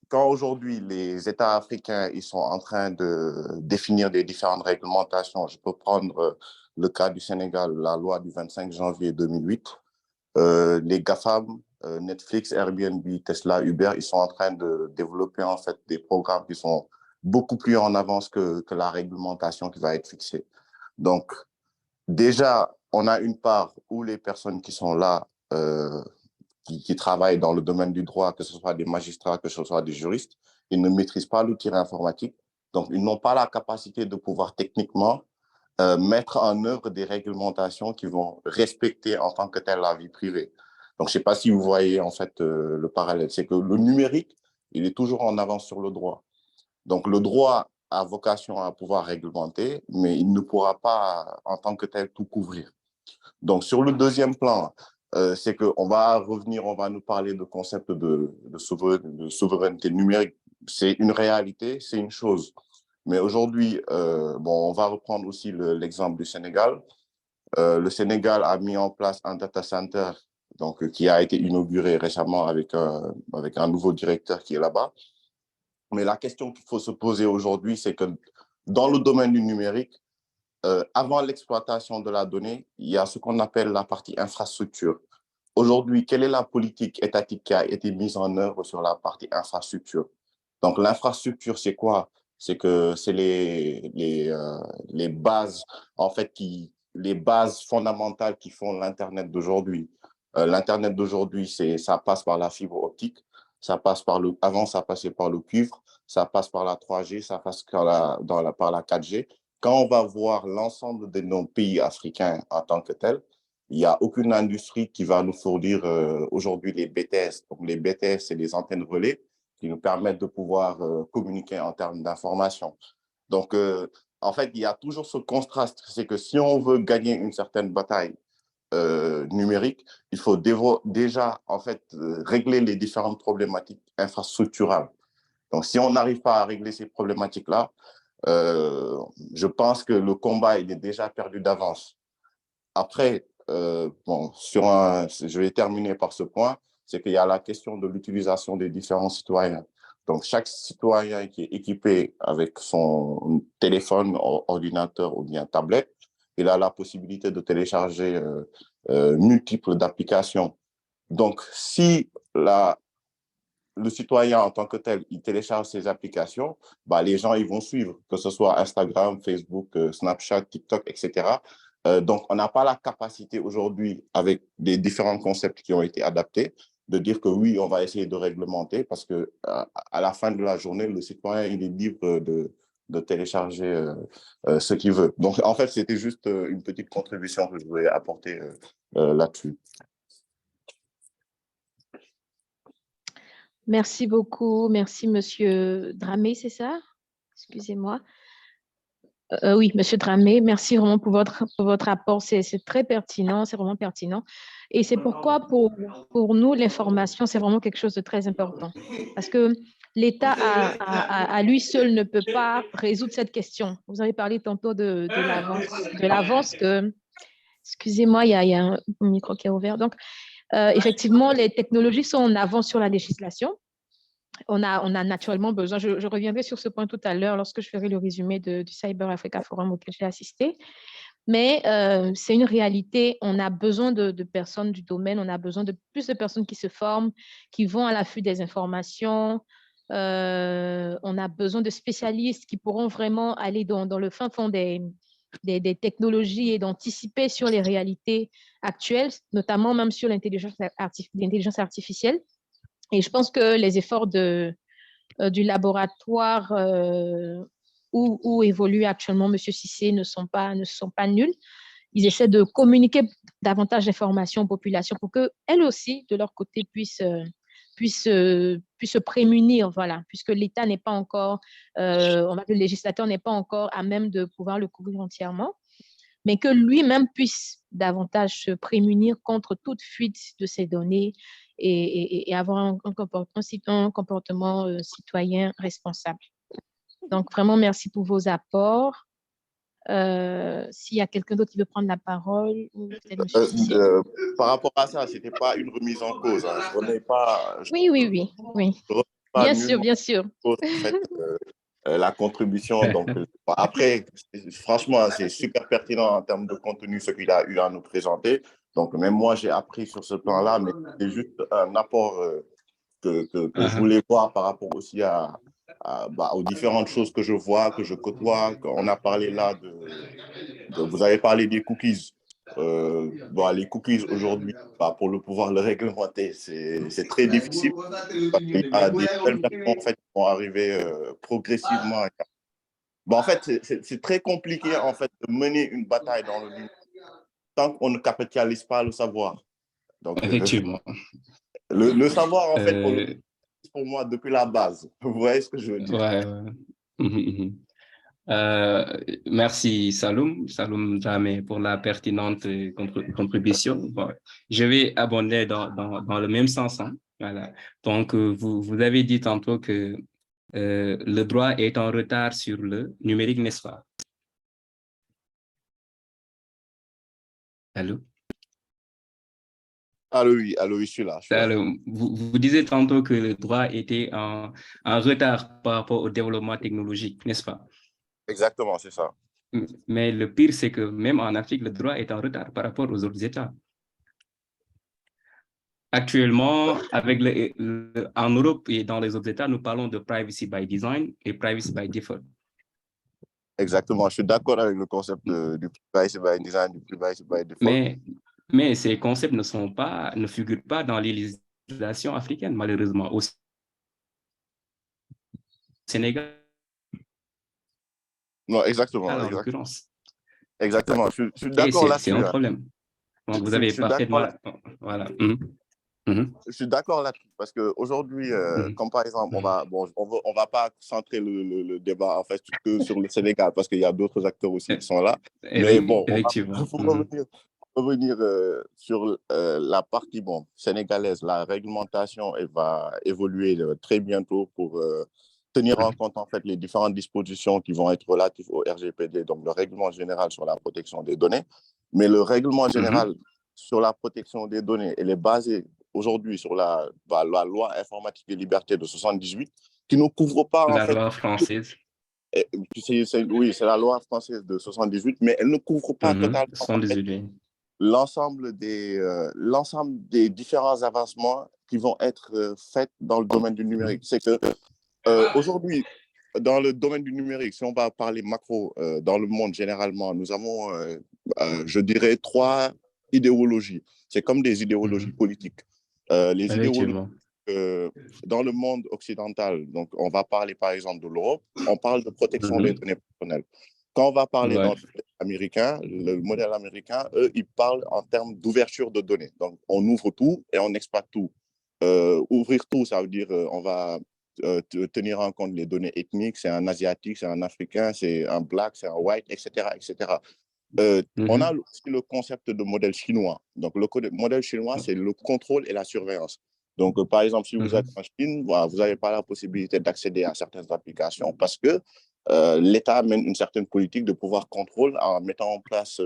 quand aujourd'hui les États africains ils sont en train de définir des différentes réglementations, je peux prendre le cas du Sénégal, la loi du 25 janvier 2008, les GAFAM, Netflix, Airbnb, Tesla, Uber, ils sont en train de développer en fait des programmes qui sont beaucoup plus en avance que la réglementation qui va être fixée. Donc, déjà, on a une part où les personnes qui sont là, qui travaillent dans le domaine du droit, que ce soit des magistrats, que ce soit des juristes, ils ne maîtrisent pas l'outil informatique. Donc, ils n'ont pas la capacité de pouvoir techniquement mettre en œuvre des réglementations qui vont respecter en tant que telle la vie privée. Donc, je ne sais pas si vous voyez en fait le parallèle. C'est que le numérique, il est toujours en avance sur le droit. Donc, le droit a vocation à pouvoir réglementer, mais il ne pourra pas en tant que tel tout couvrir. Donc, sur le deuxième plan, c'est qu'on va revenir, on va nous parler de concept de souveraineté numérique. C'est une réalité, c'est une chose. Mais aujourd'hui, on va reprendre aussi l'exemple du Sénégal. Le Sénégal a mis en place un data center donc, qui a été inauguré récemment avec un nouveau directeur qui est là-bas. Mais la question qu'il faut se poser aujourd'hui, c'est que dans le domaine du numérique, avant l'exploitation de la donnée, il y a ce qu'on appelle la partie infrastructure. Aujourd'hui, quelle est la politique étatique qui a été mise en œuvre sur la partie infrastructure? Donc, l'infrastructure, c'est quoi? C'est que c'est les bases, en fait, les bases fondamentales qui font l'Internet d'aujourd'hui. L'Internet d'aujourd'hui, ça passe par la fibre optique, avant, ça passait par le cuivre, ça passe par la 3G, ça passe par la 4G. Quand on va voir l'ensemble de nos pays africains en tant que tels, il n'y a aucune industrie qui va nous fournir aujourd'hui les BTS. Donc, les BTS, c'est les antennes relais qui nous permettent de pouvoir communiquer en termes d'information. Donc, en fait, il y a toujours ce contraste. C'est que si on veut gagner une certaine bataille numérique, il faut déjà, en fait, régler les différentes problématiques infrastructurales. Donc, si on n'arrive pas à régler ces problématiques-là, je pense que le combat, il est déjà perdu d'avance. Après, je vais terminer par ce point, c'est qu'il y a la question de l'utilisation des différents citoyens. Donc, chaque citoyen qui est équipé avec son téléphone, ordinateur ou bien tablette, il a la possibilité de télécharger multiples d'applications. Donc, si le citoyen en tant que tel, il télécharge ces applications, les gens, ils vont suivre, que ce soit Instagram, Facebook, Snapchat, TikTok, etc. Donc, on n'a pas la capacité aujourd'hui, avec les différents concepts qui ont été adaptés, de dire que oui, on va essayer de réglementer parce que à la fin de la journée, le citoyen, il est libre de télécharger ce qu'il veut. Donc, en fait, c'était juste une petite contribution que je voulais apporter là-dessus. Merci beaucoup. Merci, Monsieur Dramé, c'est ça? Excusez-moi. Oui, Monsieur Dramé, merci vraiment pour votre rapport. C'est très pertinent, c'est vraiment pertinent. Et c'est pourquoi, pour nous, l'information, c'est vraiment quelque chose de très important. Parce que l'État, à lui seul, ne peut pas résoudre cette question. Vous avez parlé tantôt de l'avance que... Excusez-moi, il y a un micro qui est ouvert. Donc, effectivement, les technologies sont en avance sur la législation. On a naturellement besoin, je reviendrai sur ce point tout à l'heure lorsque je ferai le résumé du Cyber Africa Forum auquel j'ai assisté, mais c'est une réalité, on a besoin de personnes du domaine, on a besoin de plus de personnes qui se forment, qui vont à l'affût des informations, on a besoin de spécialistes qui pourront vraiment aller dans le fin fond des technologies et d'anticiper sur les réalités actuelles, notamment même sur l'intelligence artificielle. Et je pense que les efforts du laboratoire où évolue actuellement M. Cissé ne sont pas nuls. Ils essaient de communiquer davantage d'informations aux populations pour qu'elles aussi, de leur côté, puissent se prémunir, voilà, puisque l'État n'est pas encore, le législateur n'est pas encore à même de pouvoir le couvrir entièrement, mais que lui-même puisse davantage se prémunir contre toute fuite de ces données et avoir un comportement citoyen responsable. Donc, vraiment, merci pour vos apports. S'il y a quelqu'un d'autre qui veut prendre la parole, ou peut-être par rapport à ça, ce n'était pas une remise en cause. Hein. Je ne remets pas. Oui. Bien sûr, bien sûr. En fait, la contribution. Donc, après, franchement, c'est super pertinent en termes de contenu, ce qu'il a eu à nous présenter. Donc, même moi, j'ai appris sur ce plan-là, mais c'est juste un apport que je voulais voir par rapport aussi aux différentes choses que je vois, que je côtoie. On a parlé là vous avez parlé des cookies. Les cookies aujourd'hui, pour le pouvoir le réglementer, c'est très difficile parce qu'il y a des nouvelles versions en fait, qui vont arriver progressivement. En fait, c'est très compliqué en fait, de mener une bataille dans le numérique tant qu'on ne capitalise pas le savoir. Donc, Effectivement. le savoir, en fait, pour moi, depuis la base. Vous voyez ce que je veux dire? Ouais. Merci Saloum Dramé pour la pertinente contribution. Bon, je vais abonder dans le même sens. Hein. Voilà. Donc, vous avez dit tantôt que le droit est en retard sur le numérique, n'est-ce pas? Allô? Allô, oui, je suis là. Vous disiez tantôt que le droit était en retard par rapport au développement technologique, n'est-ce pas? Exactement, c'est ça. Mais le pire, c'est que même en Afrique, le droit est en retard par rapport aux autres États. Actuellement, en Europe et dans les autres États, nous parlons de privacy by design et privacy by default. Exactement, je suis d'accord avec le concept du privacy by design, du privacy by default. Mais ces concepts ne figurent pas dans les législations africaines, malheureusement. Au Sénégal, Non, exactement. en l'occurrence. Exactement, je suis d'accord là-dessus. C'est un problème. Donc, vous avez parfaitement... Voilà. Je suis d'accord là-dessus parce qu'aujourd'hui, comme par exemple, on va pas centrer le débat en fait que sur le Sénégal parce qu'il y a d'autres acteurs aussi qui sont là. Mais bon, effectivement. Pour revenir sur la partie sénégalaise, la réglementation elle va évoluer très bientôt pour tenir en compte en fait les différentes dispositions qui vont être relatives au RGPD, donc le règlement général sur la protection des données. Mais le règlement général sur la protection des données, elle est basée aujourd'hui sur la loi informatique et liberté de 78, qui ne couvre pas en fait... La loi française. Oui, c'est la loi française de 78, mais elle ne couvre pas totalement en fait, l'ensemble des différents avancements qui vont être faits dans le domaine du numérique. C'est que aujourd'hui, dans le domaine du numérique, si on va parler macro, dans le monde généralement, nous avons, je dirais, 3 idéologies. C'est comme des idéologies politiques. Les idéologies dans le monde occidental, donc on va parler par exemple de l'Europe, on parle de protection des données personnelles. Quand on va parler dans le modèle américain, eux, ils parlent en termes d'ouverture de données. Donc, on ouvre tout et on exploite tout. Ouvrir tout, ça veut dire on va tenir en compte les données ethniques, c'est un asiatique, c'est un africain, c'est un black, c'est un white, etc. etc. On a aussi le concept de modèle chinois. Donc, le modèle chinois, c'est le contrôle et la surveillance. Donc, par exemple, si vous êtes en Chine, vous n'avez pas la possibilité d'accéder à certaines applications parce que l'État mène une certaine politique de pouvoir contrôle en mettant en place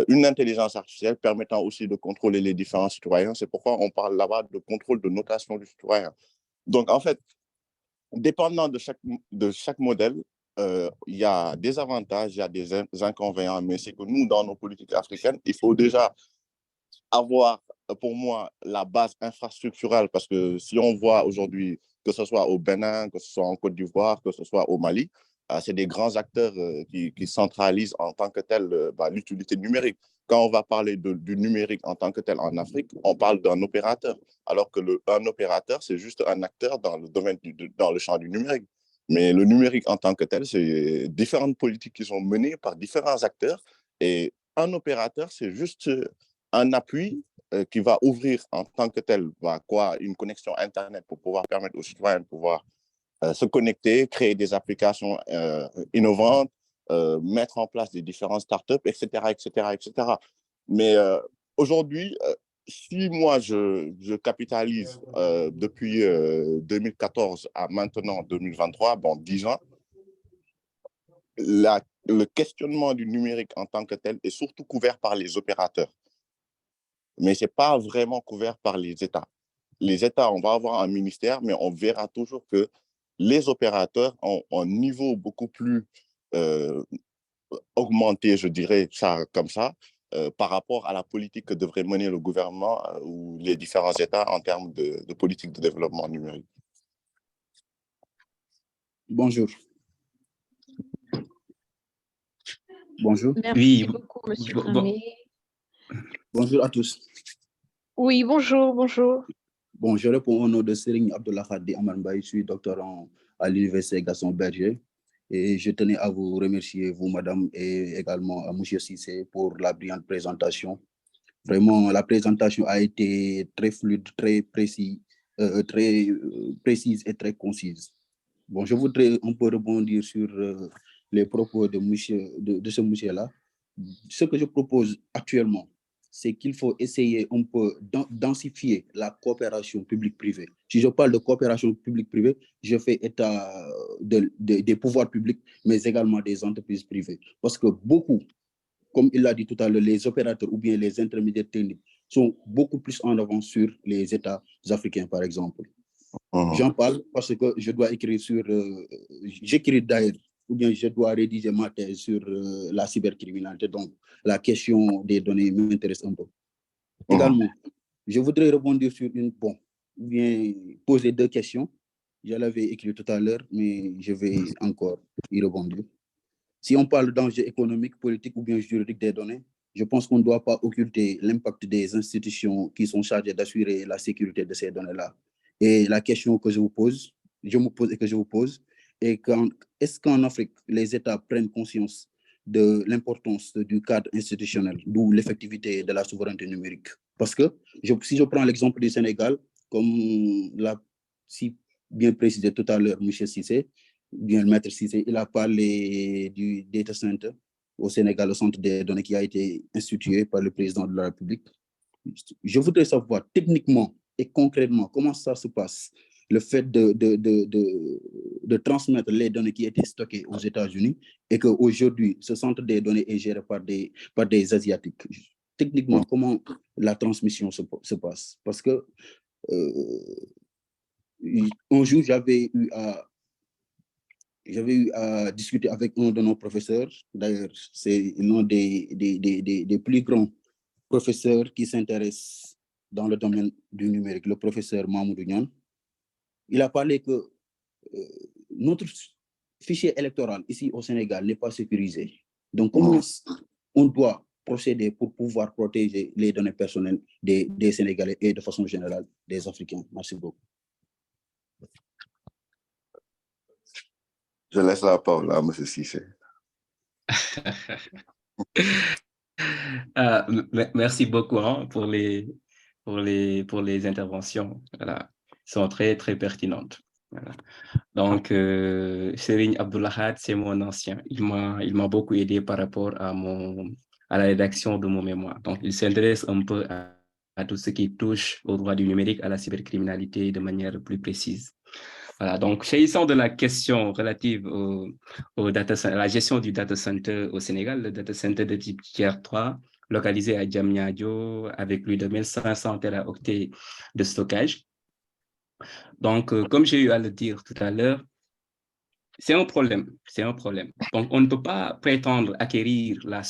une intelligence artificielle permettant aussi de contrôler les différents citoyens. C'est pourquoi on parle là-bas de contrôle de notation du citoyen. Donc, en fait, dépendant de chaque modèle, il y a des avantages, il y a des inconvénients, mais c'est que nous, dans nos politiques africaines, il faut déjà avoir, pour moi, la base infrastructurelle, parce que si on voit aujourd'hui, que ce soit au Bénin, que ce soit en Côte d'Ivoire, que ce soit au Mali, c'est des grands acteurs qui centralisent en tant que tel l'utilité numérique. Quand on va parler du numérique en tant que tel en Afrique, on parle d'un opérateur, alors que un opérateur, c'est juste un acteur dans le domaine dans le champ du numérique. Mais le numérique en tant que tel, c'est différentes politiques qui sont menées par différents acteurs. Et un opérateur, c'est juste un appui qui va ouvrir en tant que tel une connexion Internet pour pouvoir permettre aux citoyens de pouvoir se connecter, créer des applications innovantes, mettre en place des différentes startups, etc., etc., etc. Mais aujourd'hui, si moi, je capitalise depuis 2014 à maintenant 2023, 10 ans, le questionnement du numérique en tant que tel est surtout couvert par les opérateurs. Mais ce n'est pas vraiment couvert par les États. Les États, on va avoir un ministère, mais on verra toujours que les opérateurs ont un niveau beaucoup plus augmenté, je dirais ça comme ça, par rapport à la politique que devrait mener le gouvernement ou les différents États en termes de politique de développement numérique. Bonjour. Bonjour. Merci beaucoup, Monsieur Dramé. Bonjour à tous. Oui, bonjour, bonjour. Bon, je réponds au nom de Serigne Abdullah Khadi Amar Mbaye, je suis doctorant à l'Université Gaston Berger et je tenais à vous remercier, vous, madame, et également à monsieur Cissé pour la brillante présentation. Vraiment, la présentation a été très fluide, très précise et très concise. Bon, je voudrais un peu rebondir sur les propos de ce monsieur-là. Ce que je propose actuellement, c'est qu'il faut essayer un peu densifier la coopération publique-privée. Si je parle de coopération publique-privée, je fais état des pouvoirs publics, mais également des entreprises privées. Parce que beaucoup, comme il l'a dit tout à l'heure, les opérateurs ou bien les intermédiaires techniques sont beaucoup plus en avance sur les États africains, par exemple. J'en parle parce que je dois écrire j'écris d'ailleurs, ou bien je dois rédiger ma thèse sur la cybercriminalité. Donc, la question des données m'intéresse un peu. Également, je voudrais rebondir sur bien poser 2 questions. Je l'avais écrit tout à l'heure, mais je vais encore y rebondir. Si on parle d'enjeux économiques, politiques ou bien juridiques des données, je pense qu'on ne doit pas occulter l'impact des institutions qui sont chargées d'assurer la sécurité de ces données-là. Et la question que je me pose et que je vous pose, est-ce qu'en Afrique, les États prennent conscience de l'importance du cadre institutionnel, d'où l'effectivité de la souveraineté numérique? Parce que si je prends l'exemple du Sénégal, comme l'a si bien précisé tout à l'heure M. Cissé, bien le maître Cissé, il a parlé du data center au Sénégal, le centre des données qui a été institué par le président de la République. Je voudrais savoir techniquement et concrètement comment ça se passe, le fait de transmettre les données qui étaient stockées aux États-Unis et qu'aujourd'hui, ce centre des données est géré par des Asiatiques. Techniquement, comment la transmission se passe? Parce que un jour, j'avais eu à discuter avec un de nos professeurs. D'ailleurs, c'est l'un des plus grands professeurs qui s'intéresse dans le domaine du numérique, le professeur Mamoudou Niane. Il a parlé que notre fichier électoral ici au Sénégal n'est pas sécurisé. Donc, comment on doit procéder pour pouvoir protéger les données personnelles des Sénégalais et de façon générale des Africains? Merci beaucoup. Je laisse la parole à M. Cissé. Merci beaucoup pour les interventions. Voilà. Elles sont très, très pertinentes. Voilà. Donc, Serigne Abdullah Khadi, c'est mon ancien. Il m'a beaucoup aidé par rapport à la rédaction de mon mémoire. Donc, il s'intéresse un peu à tout ce qui touche au droit du numérique, à la cybercriminalité de manière plus précise. Voilà, donc, s'agissant de la question relative à la gestion du data center au Sénégal, le data center de type Tier 3, localisé à Diamniadio, avec plus de 1500 téraoctets de stockage. Donc, comme j'ai eu à le dire tout à l'heure, c'est un problème. Donc, on ne peut pas prétendre acquérir la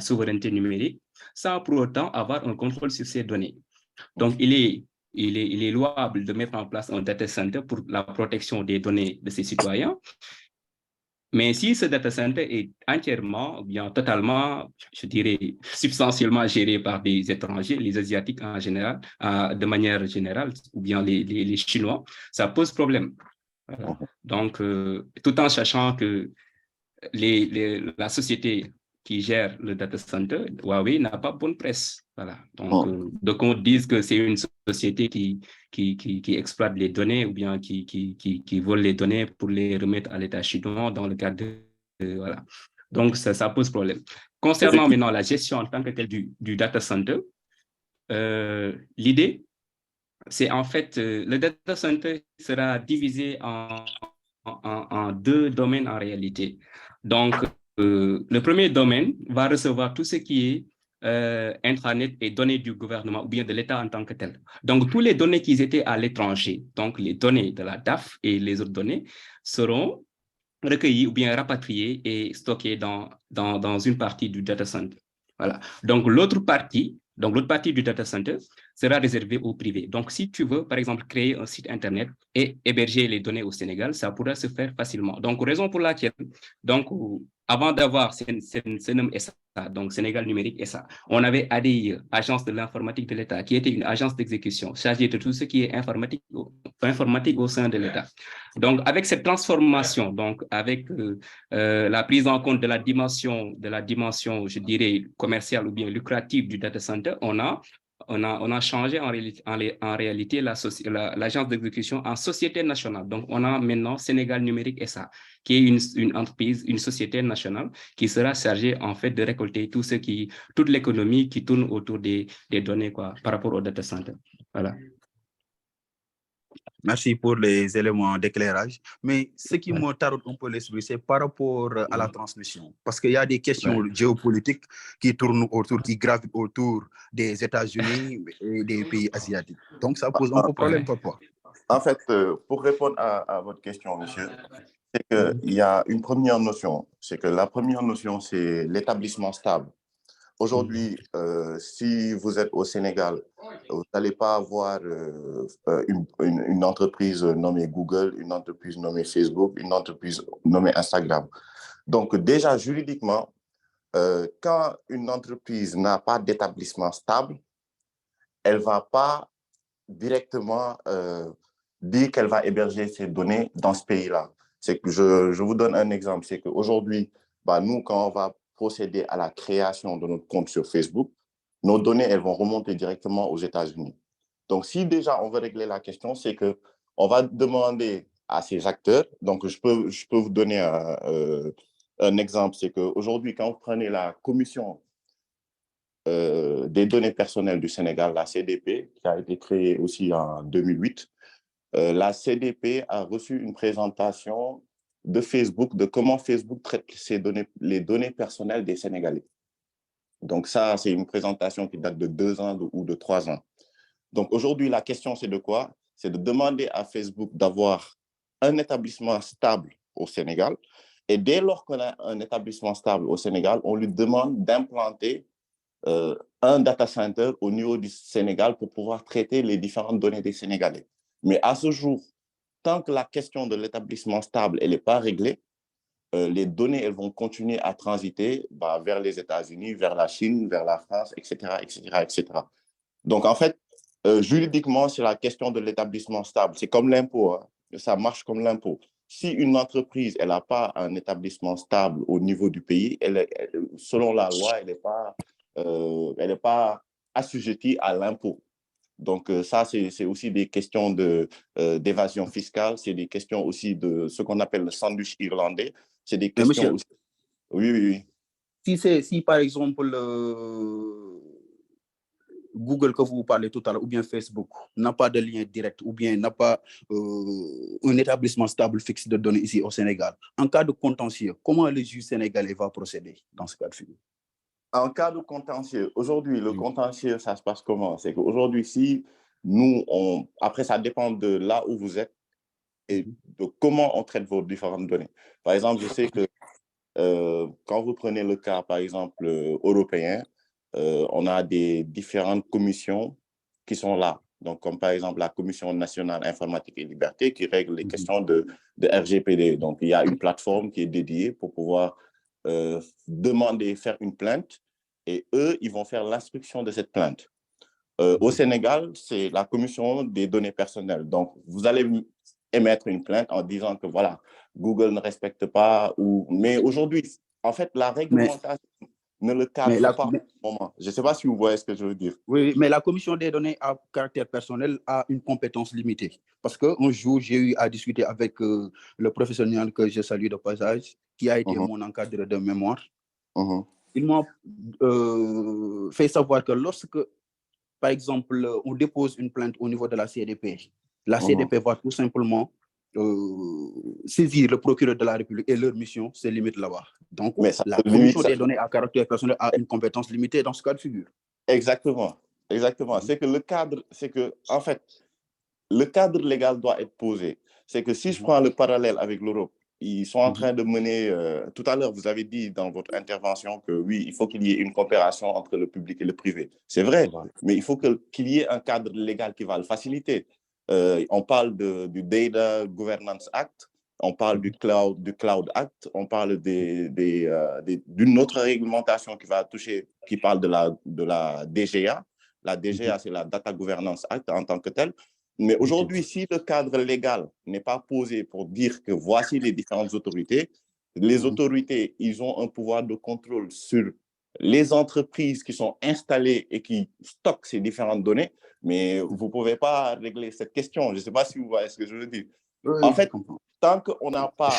souveraineté numérique sans pour autant avoir un contrôle sur ces données. Donc, il est louable de mettre en place un data center pour la protection des données de ses citoyens. Mais si ce data center est entièrement, ou bien totalement, je dirais, substantiellement géré par des étrangers, les Asiatiques en général, de manière générale, ou bien les Chinois, ça pose problème. Voilà. Donc, tout en sachant que la société qui gère le data center, Huawei, n'a pas bonne presse. Voilà. Donc on dit que c'est une société qui exploite les données ou bien qui vole les données pour les remettre à l'État chinois dans le cadre de voilà. Donc, ça pose problème. Concernant maintenant la gestion en tant que telle du data center, l'idée, c'est en fait, le data center sera divisé en 2 domaines en réalité. Donc, le premier domaine va recevoir tout ce qui est intranet et données du gouvernement ou bien de l'État en tant que tel. Donc, tous les données qui étaient à l'étranger, donc les données de la DAF et les autres données, seront recueillies ou bien rapatriées et stockées dans une partie du data center. Voilà. Donc, l'autre partie du data center sera réservée au privé. Donc, si tu veux, par exemple, créer un site Internet et héberger les données au Sénégal, ça pourra se faire facilement. Donc, raison pour laquelle, donc, avant d'avoir CNUM SA, donc Sénégal numérique SA, on avait ADIE, Agence de l'informatique de l'État, qui était une agence d'exécution chargée de tout ce qui est informatique au sein de l'État. Donc, avec cette transformation, donc avec la prise en compte de la dimension, je dirais, commerciale ou bien lucrative du data center, on a changé en réalité l'agence d'exécution en société nationale. Donc, on a maintenant Sénégal Numérique SA, qui est une entreprise, une société nationale qui sera chargée en fait de récolter toute l'économie qui tourne autour des données par rapport au data center. Voilà. Merci pour les éléments d'éclairage. Mais ce qui me taraude un peu l'esprit, c'est par rapport à la transmission. Parce qu'il y a des questions géopolitiques qui tournent autour, qui gravitent autour des États-Unis et des pays asiatiques. Donc, ça pose un peu problème parfois. En fait, pour répondre à votre question, monsieur, c'est qu'il y a une première notion. C'est que la première notion, c'est l'établissement stable. Aujourd'hui, si vous êtes au Sénégal, vous n'allez pas avoir une entreprise nommée Google, une entreprise nommée Facebook, une entreprise nommée Instagram. Donc déjà, juridiquement, quand une entreprise n'a pas d'établissement stable, elle ne va pas directement dire qu'elle va héberger ses données dans ce pays-là. C'est que je vous donne un exemple. C'est qu'aujourd'hui, nous, quand on va procéder à la création de notre compte sur Facebook, nos données, elles vont remonter directement aux États-Unis. Donc, si déjà on veut régler la question, c'est qu'on va demander à ces acteurs, donc je peux vous donner un exemple, c'est qu'aujourd'hui, quand vous prenez la commission des données personnelles du Sénégal, la CDP, qui a été créée aussi en 2008, la CDP a reçu une présentation de Facebook, de comment Facebook traite les données personnelles des Sénégalais. Donc ça, c'est une présentation qui date de 2 ans ou de 3 ans. Donc aujourd'hui, la question, c'est de quoi? C'est de demander à Facebook d'avoir un établissement stable au Sénégal. Et dès lors qu'on a un établissement stable au Sénégal, on lui demande d'implanter un data center au niveau du Sénégal pour pouvoir traiter les différentes données des Sénégalais. Mais à ce jour, tant que la question de l'établissement stable n'est pas réglée, les données elles vont continuer à transiter vers les États-Unis, vers la Chine, vers la France, etc., etc., etc. Donc, en fait, juridiquement, c'est la question de l'établissement stable. C'est comme l'impôt, hein. Ça marche comme l'impôt. Si une entreprise n'a pas un établissement stable au niveau du pays, selon la loi, elle n'est pas assujettie à l'impôt. Donc, ça, c'est aussi des questions d'évasion fiscale, c'est des questions aussi de ce qu'on appelle le sandwich irlandais. C'est des questions aussi... Oui. Si par exemple, Google que vous parlez tout à l'heure, ou bien Facebook, n'a pas de lien direct, ou bien n'a pas un établissement stable fixe de données ici au Sénégal, en cas de contentieux, comment le juge sénégalais va procéder dans ce cas de figure? En cas de contentieux, aujourd'hui, le contentieux, ça se passe comment? C'est qu'aujourd'hui, si nous, après, ça dépend de là où vous êtes et de comment on traite vos différentes données. Par exemple, je sais que quand vous prenez le cas, par exemple, européen, on a des différentes commissions qui sont là. Donc, comme par exemple la Commission nationale informatique et liberté qui règle les questions de RGPD. Donc, il y a une plateforme qui est dédiée pour pouvoir faire une plainte et eux, ils vont faire l'instruction de cette plainte. Au Sénégal, c'est la Commission des données personnelles. Donc, vous allez émettre une plainte en disant que voilà, Google ne respecte pas. Mais aujourd'hui, en fait, la réglementation ne le cadre pas en ce moment. Je ne sais pas si vous voyez ce que je veux dire. Oui, mais la Commission des données à caractère personnel a une compétence limitée. Parce qu'un jour, j'ai eu à discuter avec le professionnel que je salue de passage, qui a été mon encadreur de mémoire. Il m'a fait savoir que lorsque, par exemple, on dépose une plainte au niveau de la CDP, la CDP va tout simplement saisir le procureur de la République et leur mission se limite là-bas. Donc, la Commission des données à caractère personnel a une compétence limitée dans ce cas de figure. Exactement. C'est que le cadre, en fait, le cadre légal doit être posé. C'est que si je prends le parallèle avec l'Europe, ils sont en train de mener, tout à l'heure, vous avez dit dans votre intervention que oui, il faut qu'il y ait une coopération entre le public et le privé. C'est vrai, mais il faut qu'il y ait un cadre légal qui va le faciliter. On parle du Data Governance Act, on parle du Cloud Act, on parle d'une autre réglementation qui va toucher, qui parle de la DGA. La DGA, c'est la Data Governance Act en tant que telle. Mais aujourd'hui, si le cadre légal n'est pas posé pour dire que voici les différentes autorités, les autorités, ils ont un pouvoir de contrôle sur les entreprises qui sont installées et qui stockent ces différentes données, mais vous ne pouvez pas régler cette question. Je ne sais pas si vous voyez ce que je veux dire. Oui, en fait, tant qu'on n'a pas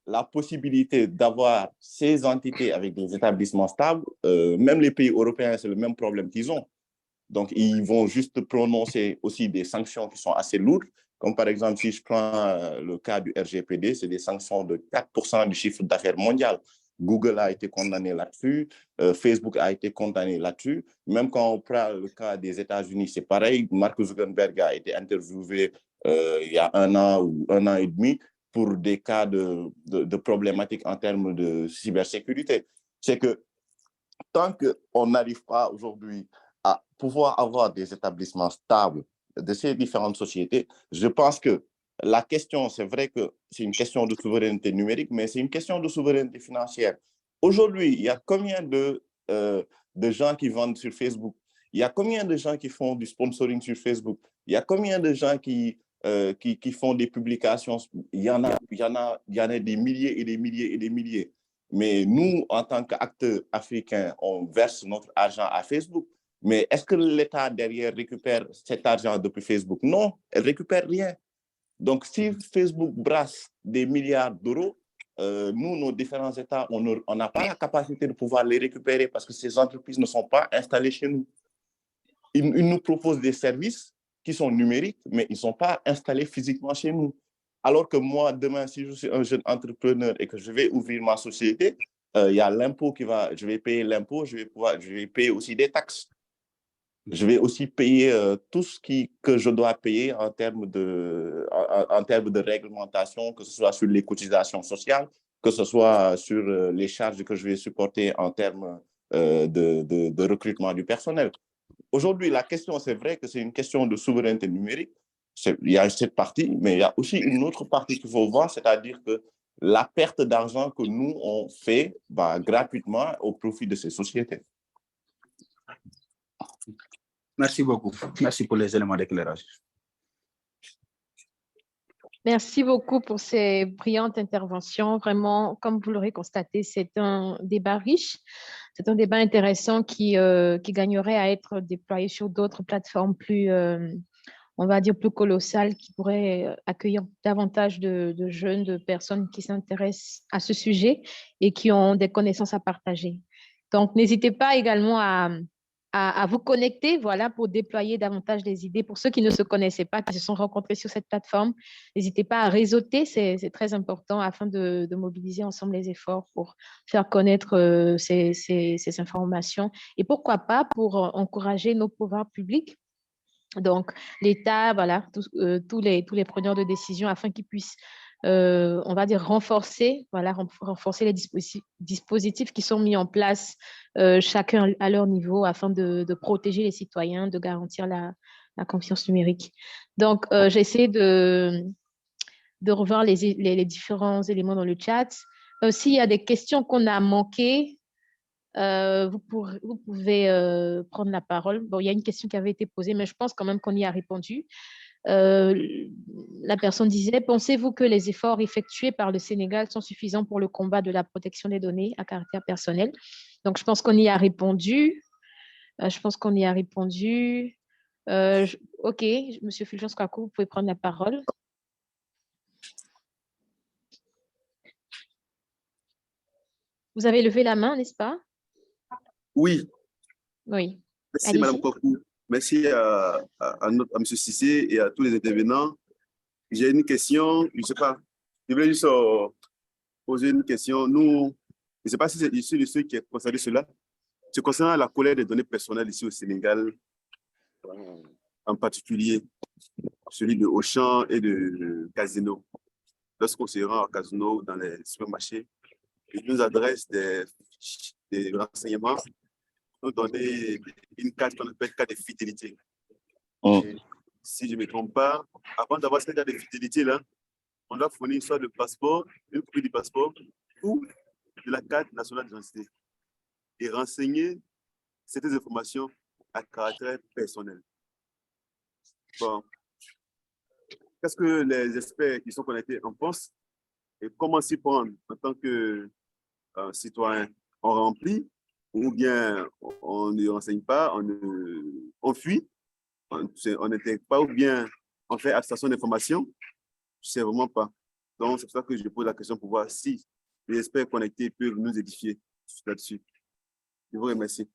la possibilité d'avoir ces entités avec des établissements stables, même les pays européens, c'est le même problème qu'ils ont. Donc, ils vont juste prononcer aussi des sanctions qui sont assez lourdes. Comme par exemple, si je prends le cas du RGPD, c'est des sanctions de 4% du chiffre d'affaires mondial. Google a été condamné là-dessus, Facebook a été condamné là-dessus. Même quand on prend le cas des États-Unis, c'est pareil. Mark Zuckerberg a été interviewé il y a 1 an ou 1 an et demi pour des cas de problématiques en termes de cybersécurité. C'est que tant qu'on n'arrive pas aujourd'hui à pouvoir avoir des établissements stables de ces différentes sociétés, je pense que la question, c'est vrai que c'est une question de souveraineté numérique, mais c'est une question de souveraineté financière. Aujourd'hui, il y a combien de gens qui vendent sur Facebook? Il y a combien de gens qui font du sponsoring sur Facebook? Il y a combien de gens qui font des publications? Il y en a des milliers et des milliers et des milliers. Mais nous, en tant qu'acteurs africains, on verse notre argent à Facebook. Mais est-ce que l'État derrière récupère cet argent depuis Facebook? Non, elle ne récupère rien. Donc, si Facebook brasse des milliards d'euros, nous, nos différents États, on n'a pas la capacité de pouvoir les récupérer parce que ces entreprises ne sont pas installées chez nous. Ils nous proposent des services qui sont numériques, mais ils ne sont pas installés physiquement chez nous. Alors que moi, demain, si je suis un jeune entrepreneur et que je vais ouvrir ma société, il y a l'impôt je vais payer l'impôt, je vais payer aussi des taxes. Je vais aussi payer tout ce que je dois payer en termes de réglementation, que ce soit sur les cotisations sociales, que ce soit sur les charges que je vais supporter en termes de recrutement du personnel. Aujourd'hui, la question, c'est vrai que c'est une question de souveraineté numérique. Il y a cette partie, mais il y a aussi une autre partie qu'il faut voir, c'est-à-dire que la perte d'argent que nous, on fait gratuitement au profit de ces sociétés. Merci beaucoup. Merci pour les éléments d'éclairage. Merci beaucoup pour ces brillantes interventions. Vraiment, comme vous l'aurez constaté, c'est un débat riche. C'est un débat intéressant qui gagnerait à être déployé sur d'autres plateformes plus, on va dire, plus colossales, qui pourraient accueillir davantage de jeunes, de personnes qui s'intéressent à ce sujet et qui ont des connaissances à partager. Donc, n'hésitez pas également à vous connecter, voilà, pour déployer davantage des idées. Pour ceux qui ne se connaissaient pas, qui se sont rencontrés sur cette plateforme, n'hésitez pas à réseauter, c'est très important afin de mobiliser ensemble les efforts pour faire connaître ces informations et pourquoi pas pour encourager nos pouvoirs publics. Donc, l'État, voilà, tous les preneurs de décision afin qu'ils puissent, on va dire, renforcer les dispositifs qui sont mis en place, chacun à leur niveau, afin de protéger les citoyens, de garantir la confiance numérique. Donc, j'essaie de revoir les différents éléments dans le chat. S'il y a des questions qu'on a manquées, vous pouvez prendre la parole. Bon, il y a une question qui avait été posée, mais je pense quand même qu'on y a répondu. La personne disait, pensez-vous que les efforts effectués par le Sénégal sont suffisants pour le combat de la protection des données à caractère personnel? Donc, je pense qu'on y a répondu. OK, Monsieur Fulgence Kakou, vous pouvez prendre la parole. Vous avez levé la main, n'est-ce pas? Oui. Oui. Merci, Madame Kakou. Merci à M. Cissé et à tous les intervenants. J'ai une question, je ne sais pas, je voulais juste poser une question. Nous, je ne sais pas si c'est issu de ceux qui ont constaté cela. C'est concernant la collecte des données personnelles ici au Sénégal, en particulier celui de Auchan et de Casino. lorsqu'on se rend à Casino ou dans les supermarchés, ils nous adressent des renseignements, nous donner une carte qu'on appelle carte de fidélité. Et si je ne me trompe pas, avant d'avoir cette carte de fidélité-là, on doit fournir soit le passeport, une copie du passeport ou de la carte nationale d'identité et renseigner certaines informations à caractère personnel. Bon, qu'est-ce que les experts qui sont connectés en pensent et comment s'y prendre en tant que citoyen? On remplit ou bien on ne renseigne pas, on fuit, on n'intègre pas ou bien on fait abstraction d'informations? Je ne sais vraiment pas. Donc, c'est pour ça que je pose la question pour voir si les experts connectés peuvent nous édifier là-dessus. Je vous remercie.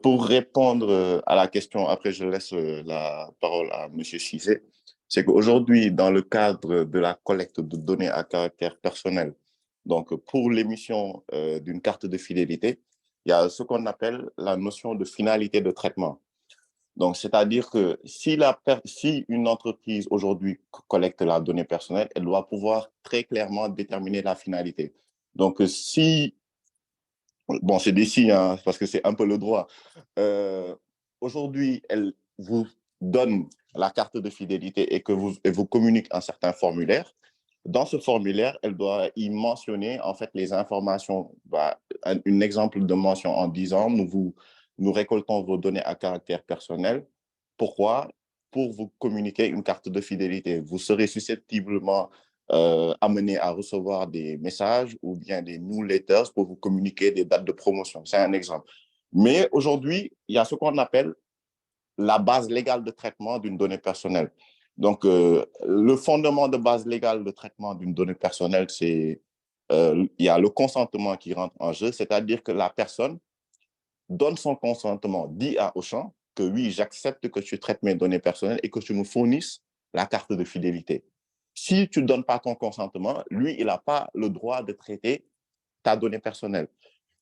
Pour répondre à la question, après je laisse la parole à M. Cissé, c'est qu'aujourd'hui, dans le cadre de la collecte de données à caractère personnel, donc pour l'émission d'une carte de fidélité, il y a ce qu'on appelle la notion de finalité de traitement. Donc, c'est-à-dire que si une entreprise aujourd'hui collecte la donnée personnelle, elle doit pouvoir très clairement déterminer la finalité. Donc, si, bon, c'est des signes, hein, parce que c'est un peu le droit, aujourd'hui, elle vous donne la carte de fidélité et et vous communique un certain formulaire. Dans ce formulaire, elle doit y mentionner en fait les informations, un exemple de mention en disant nous récoltons vos données à caractère personnel. Pourquoi? Pour vous communiquer une carte de fidélité. Vous serez susceptiblement amené à recevoir des messages ou bien des newsletters pour vous communiquer des dates de promotion. C'est un exemple. Mais aujourd'hui, il y a ce qu'on appelle la base légale de traitement d'une donnée personnelle. Donc, le fondement de base légale de traitement d'une donnée personnelle, c'est il y a le consentement qui rentre en jeu, c'est-à-dire que la personne donne son consentement, dit à Auchan que oui, j'accepte que tu traites mes données personnelles et que tu me fournisses la carte de fidélité. Si tu ne donnes pas ton consentement, lui, il n'a pas le droit de traiter ta donnée personnelle.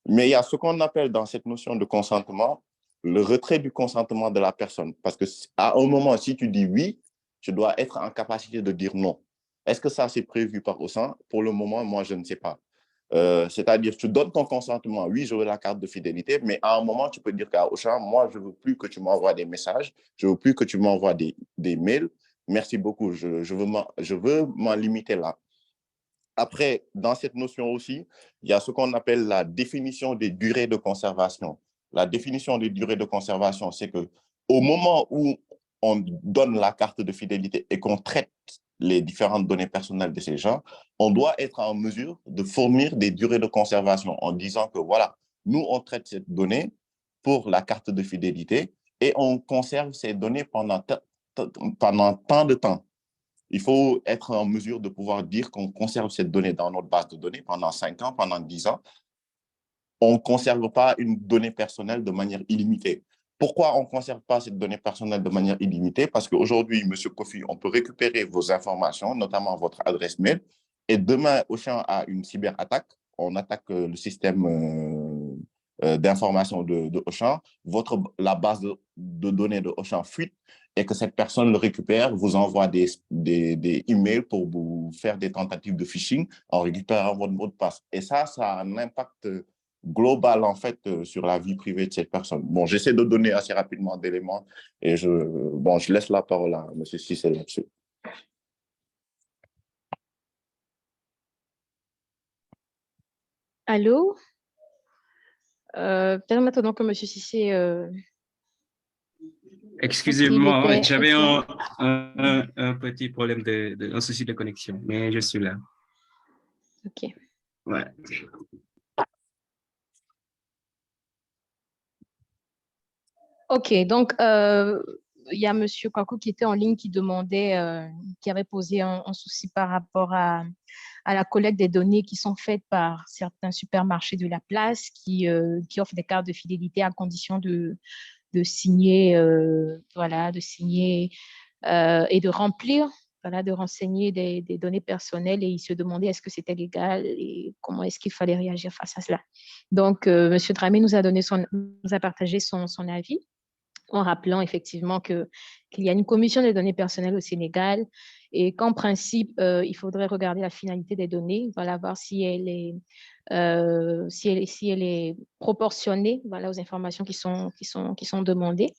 Mais il y a ce qu'on appelle dans cette notion de consentement, le retrait du consentement de la personne. Parce qu'à un moment, si tu dis oui, tu dois être en capacité de dire non. Est-ce que ça, c'est prévu par Auchan? Pour le moment, moi, je ne sais pas. C'est-à-dire, tu donnes ton consentement, oui, je veux la carte de fidélité, mais à un moment, tu peux dire qu'à Auchan, moi, je ne veux plus que tu m'envoies des messages, je ne veux plus que tu m'envoies des mails. Merci beaucoup, je veux m'en limiter là. Après, dans cette notion aussi, il y a ce qu'on appelle la définition des durées de conservation. La définition des durées de conservation, c'est qu'au moment où on donne la carte de fidélité et qu'on traite les différentes données personnelles de ces gens, on doit être en mesure de fournir des durées de conservation en disant que voilà, nous, on traite cette donnée pour la carte de fidélité et on conserve ces données pendant tant de temps. Il faut être en mesure de pouvoir dire qu'on conserve cette donnée dans notre base de données pendant 5 ans, pendant 10 ans. On ne conserve pas une donnée personnelle de manière illimitée. Pourquoi on ne conserve pas cette donnée personnelle de manière illimitée? Parce qu'aujourd'hui, M. Kofi, on peut récupérer vos informations, notamment votre adresse mail, et demain, Auchan a une cyberattaque. On attaque le système d'information de Auchan. La base de données de Auchan fuite et que cette personne le récupère, vous envoie des emails pour vous faire des tentatives de phishing en récupérant votre mot de passe. Et ça a un impact global, en fait, sur la vie privée de cette personne. Bon, j'essaie de donner assez rapidement d'éléments et je laisse la parole à M. Cissé là-dessus. Allô? Peut-être maintenant que M. Cissé... Excusez-moi, j'avais un petit problème, un souci de connexion, mais je suis là. OK. Ouais. OK, donc il y a M. Kwaku qui était en ligne qui demandait, qui avait posé un souci par rapport à la collecte des données qui sont faites par certains supermarchés de la place qui offrent des cartes de fidélité à condition de signer, voilà, de signer et de remplir, voilà, de renseigner des données personnelles, et il se demandait est-ce que c'était légal et comment est-ce qu'il fallait réagir face à cela. Donc, M. Dramé nous a partagé son avis. en rappelant effectivement qu'il y a une commission des données personnelles au Sénégal et qu'en principe, il faudrait regarder la finalité des données, voilà, voir si elle est, si elle est proportionnée, voilà, aux informations qui sont demandées.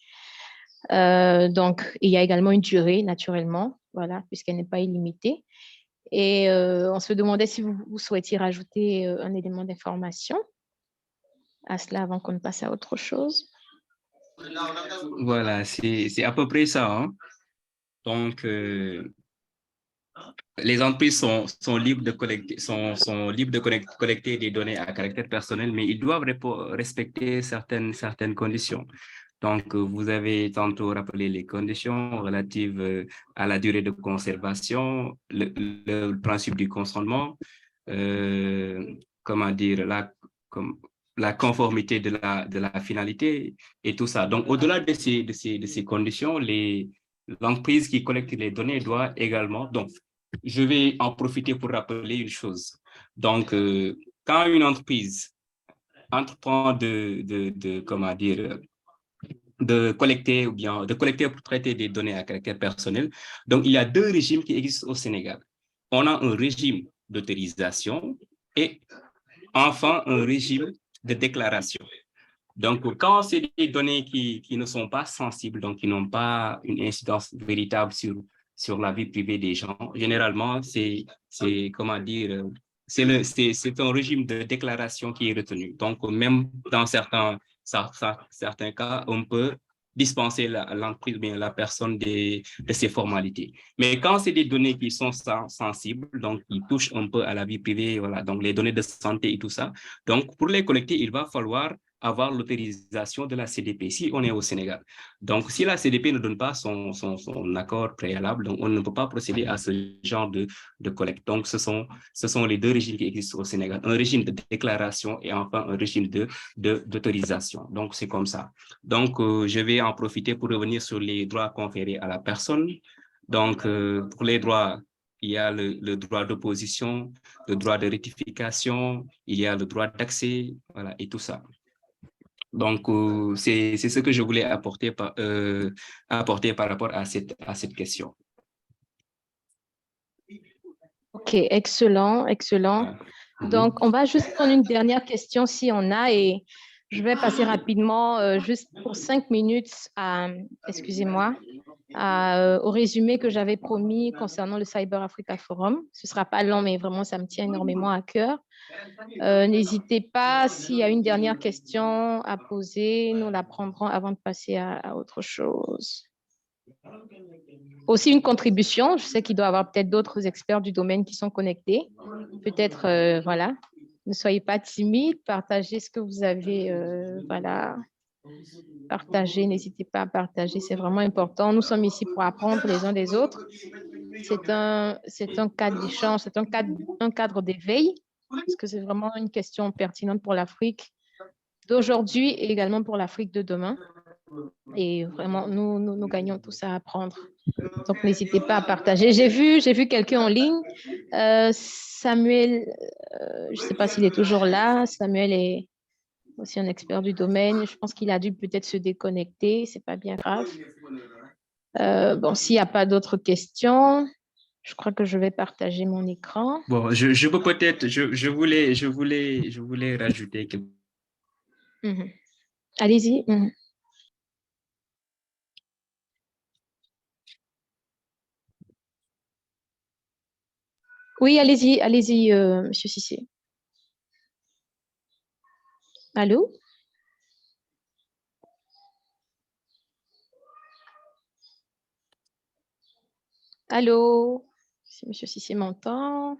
Donc, il y a également une durée, naturellement, voilà, puisqu'elle n'est pas illimitée. Et on se demandait si vous souhaitiez rajouter un élément d'information à cela avant qu'on ne passe à autre chose. Voilà, c'est à peu près ça, hein. Donc, les entreprises sont libres de collecter, sont libres de collecter des données à caractère personnel, mais ils doivent respecter certaines conditions. Donc, vous avez tantôt rappelé les conditions relatives à la durée de conservation, le principe du consentement, comment dire, la conformité de la finalité et tout ça. Donc, au-delà de ces conditions, l'entreprise qui collecte les données doit également, donc, je vais en profiter pour rappeler une chose. Donc, quand une entreprise entreprend comment dire, de collecter pour traiter des données à caractère personnel, donc il y a deux régimes qui existent au Sénégal. On a un régime d'autorisation et enfin un régime de déclaration. Donc, quand c'est des données qui ne sont pas sensibles, donc qui n'ont pas une incidence véritable sur la vie privée des gens, généralement, comment dire, c'est un régime de déclaration qui est retenu. Donc, même dans certains cas, on peut dispenser l'entreprise, bien la personne de ces formalités. Mais quand c'est des données qui sont sensibles, donc qui touchent un peu à la vie privée, voilà, donc les données de santé et tout ça, donc pour les collecter, il va falloir avoir l'autorisation de la CDP si on est au Sénégal. Donc, si la CDP ne donne pas son accord préalable, donc on ne peut pas procéder à ce genre de collecte. Donc, ce sont les deux régimes qui existent au Sénégal, un régime de déclaration et enfin un régime d'autorisation. Donc, c'est comme ça. Donc, je vais en profiter pour revenir sur les droits conférés à la personne. Donc, pour les droits, il y a le droit d'opposition, le droit de rectification, il y a le droit d'accès, voilà, et tout ça. Donc, c'est ce que je voulais apporter par rapport à cette question. OK, excellent, excellent. Donc, on va juste prendre une dernière question si on a et je vais passer rapidement, juste pour 5 minutes, excusez-moi, au résumé que j'avais promis concernant le Cyber Africa Forum. Ce ne sera pas long, mais vraiment, ça me tient énormément à cœur. N'hésitez pas, s'il y a une dernière question à poser, nous la prendrons avant de passer à autre chose. Aussi une contribution, je sais qu'il doit y avoir peut-être d'autres experts du domaine qui sont connectés. Peut-être, voilà, ne soyez pas timide, partagez ce que vous avez, voilà, partagez, n'hésitez pas à partager, c'est vraiment important. Nous sommes ici pour apprendre les uns des autres. C'est un cadre d'échange, c'est un cadre d'éveil, parce que c'est vraiment une question pertinente pour l'Afrique d'aujourd'hui et également pour l'Afrique de demain. Et vraiment, nous gagnons tous à apprendre. Donc, n'hésitez pas à partager. J'ai vu quelqu'un en ligne, Samuel, je ne sais pas s'il est toujours là. Samuel est aussi un expert du domaine. Je pense qu'il a dû peut-être se déconnecter. Ce n'est pas bien grave. Bon, s'il n'y a pas d'autres questions, je crois que je vais partager mon écran. Bon, je peux peut-être, je voulais rajouter quelque chose. Allez-y. Oui, allez-y, Monsieur Cissé. Allô? Allô? Si Monsieur Cissé m'entend.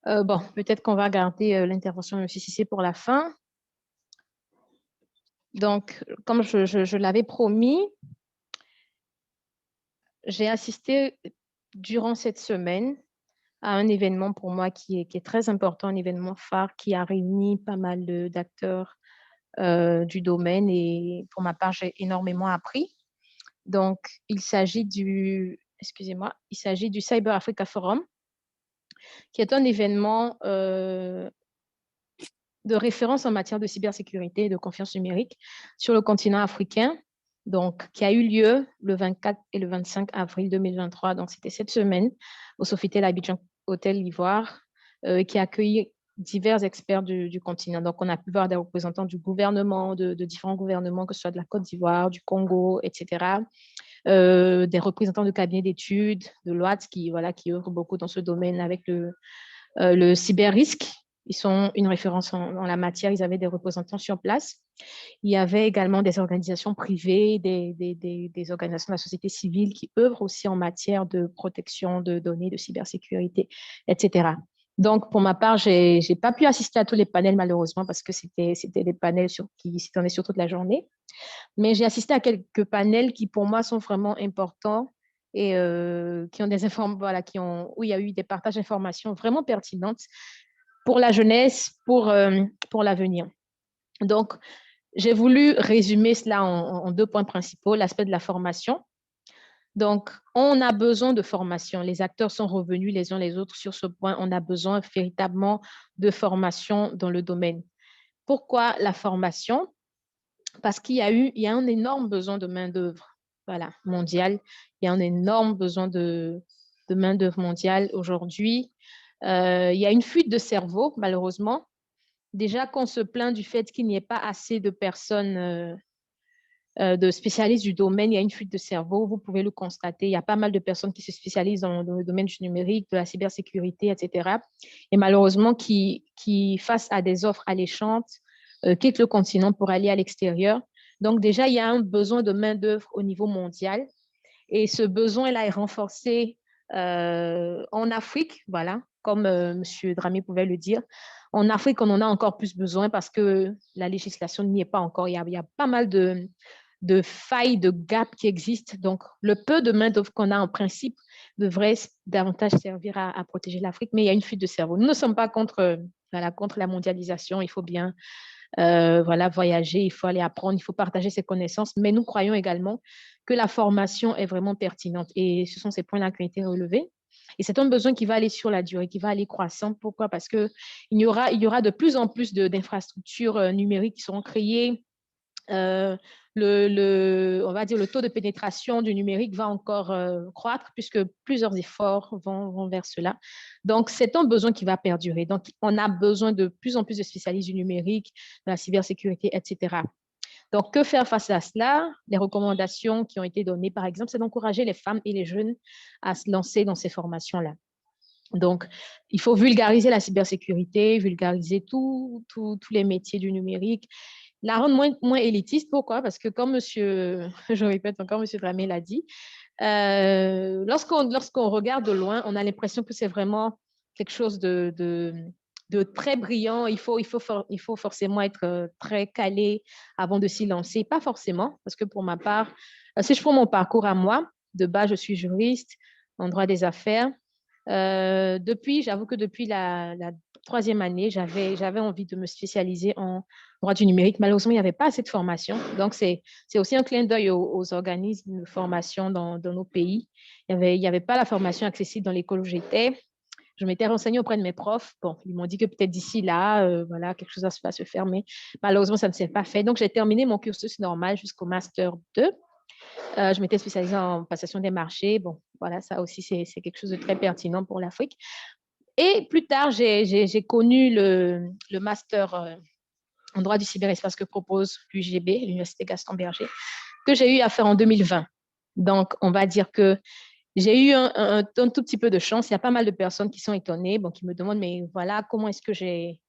Bon, peut-être qu'on va garder l'intervention de Monsieur Cissé pour la fin. Donc, comme je l'avais promis, j'ai assisté durant cette semaine à un événement pour moi qui est très important, un événement phare qui a réuni pas mal d'acteurs du domaine et pour ma part, j'ai énormément appris. Donc, il s'agit du Cyber Africa Forum, qui est un événement de référence en matière de cybersécurité et de confiance numérique sur le continent africain, donc, qui a eu lieu le 24 et le 25 avril 2023. Donc, c'était cette semaine au Sofitel Abidjan Hôtel L'Ivoire, qui a accueilli divers experts du continent. Donc, on a pu voir des représentants du gouvernement, de différents gouvernements, que ce soit de la Côte d'Ivoire, du Congo, etc. Des représentants de cabinets d'études, de l'OAT, qui œuvrent beaucoup dans ce domaine avec le cyber-risque. Ils sont une référence en la matière. Ils avaient des représentants sur place. Il y avait également des organisations privées, des organisations de la société civile qui œuvrent aussi en matière de protection de données, de cybersécurité, etc. Donc, pour ma part, je n'ai pas pu assister à tous les panels, malheureusement, parce que c'était des panels qui s'étendaient sur toute la journée. Mais j'ai assisté à quelques panels qui, pour moi, sont vraiment importants et qui ont des où il y a eu des partages d'informations vraiment pertinentes pour la jeunesse, pour l'avenir. Donc, j'ai voulu résumer cela en 2 points principaux, l'aspect de la formation. Donc, on a besoin de formation. Les acteurs sont revenus les uns les autres sur ce point. On a besoin véritablement de formation dans le domaine. Pourquoi la formation? Parce qu'il y a un énorme besoin de main-d'œuvre mondiale. Il y a un énorme besoin de main-d'œuvre mondiale aujourd'hui. Il y a une fuite de cerveau, malheureusement. Déjà qu'on se plaint du fait qu'il n'y ait pas assez de personnes, de spécialistes du domaine, il y a une fuite de cerveau, vous pouvez le constater. Il y a pas mal de personnes qui se spécialisent dans le domaine du numérique, de la cybersécurité, etc. Et malheureusement, qui face à des offres alléchantes, quittent le continent pour aller à l'extérieur. Donc déjà, il y a un besoin de main-d'œuvre au niveau mondial. Et ce besoin-là est renforcé en Afrique, comme M. Dramé pouvait le dire. En Afrique, on en a encore plus besoin parce que la législation n'y est pas encore. Il y a pas mal de failles, de gaps qui existent. Donc, le peu de main-d'œuvre qu'on a en principe devrait davantage servir à protéger l'Afrique, mais il y a une fuite de cerveau. Nous ne sommes pas contre la mondialisation. Il faut bien voyager, il faut aller apprendre, il faut partager ses connaissances, mais nous croyons également que la formation est vraiment pertinente et ce sont ces points-là qui ont été relevés. Et c'est un besoin qui va aller sur la durée, qui va aller croissant. Pourquoi? Parce qu'il y aura de plus en plus d'infrastructures numériques qui seront créées. On va dire le taux de pénétration du numérique va encore croître puisque plusieurs efforts vont vers cela. Donc, c'est un besoin qui va perdurer. Donc, on a besoin de plus en plus de spécialistes du numérique, de la cybersécurité, etc. Donc, que faire face à cela? Les recommandations qui ont été données, par exemple, c'est d'encourager les femmes et les jeunes à se lancer dans ces formations-là. Donc, il faut vulgariser la cybersécurité, vulgariser tous les métiers du numérique, la rendre moins élitiste. Pourquoi? Parce que comme je répète encore, M. Dramé l'a dit, lorsqu'on regarde de loin, on a l'impression que c'est vraiment quelque chose de très brillant. Il faut forcément être très calé avant de s'y lancer. Pas forcément, parce que pour ma part, si je prends mon parcours à moi, de base, je suis juriste en droit des affaires. J'avoue que depuis la 3e année, j'avais envie de me spécialiser en droit du numérique. Malheureusement, il n'y avait pas assez de formation. Donc, c'est aussi un clin d'œil aux organismes de formation dans nos pays. Il n'y avait pas la formation accessible dans l'école où j'étais. Je m'étais renseignée auprès de mes profs. Bon, ils m'ont dit que peut-être d'ici là, quelque chose va se faire, mais malheureusement, ça ne s'est pas fait. Donc, j'ai terminé mon cursus normal jusqu'au Master 2. Je m'étais spécialisée en passation des marchés. Bon, ça aussi, c'est quelque chose de très pertinent pour l'Afrique. Et plus tard, j'ai connu le master en droit du cyberespace que propose l'UGB, l'Université Gaston Berger, que j'ai eu à faire en 2020. Donc, on va dire que j'ai eu un tout petit peu de chance. Il y a pas mal de personnes qui sont étonnées, qui me demandent, mais comment est-ce que j'ai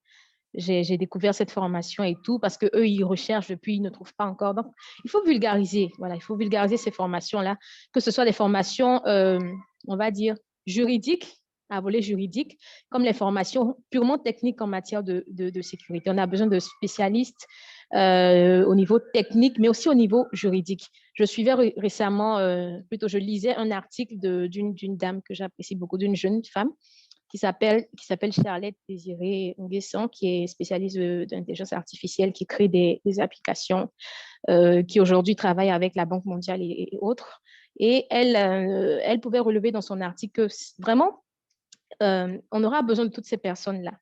découvert cette formation et tout, parce qu'eux, ils recherchent depuis, ils ne trouvent pas encore. Donc, il faut vulgariser. Il faut vulgariser ces formations-là, que ce soit des formations, on va dire, juridiques, à volet juridique, comme les formations purement techniques en matière de sécurité. On a besoin de spécialistes au niveau technique, mais aussi au niveau juridique. Je suivais récemment, je lisais un article d'une dame que j'apprécie beaucoup, d'une jeune femme, qui s'appelle Charlotte Désirée Nguessan, qui est spécialiste d'intelligence artificielle, qui crée des applications, qui aujourd'hui travaille avec la Banque mondiale et autres. Et elle pouvait relever dans son article que vraiment, on aura besoin de toutes ces personnes-là.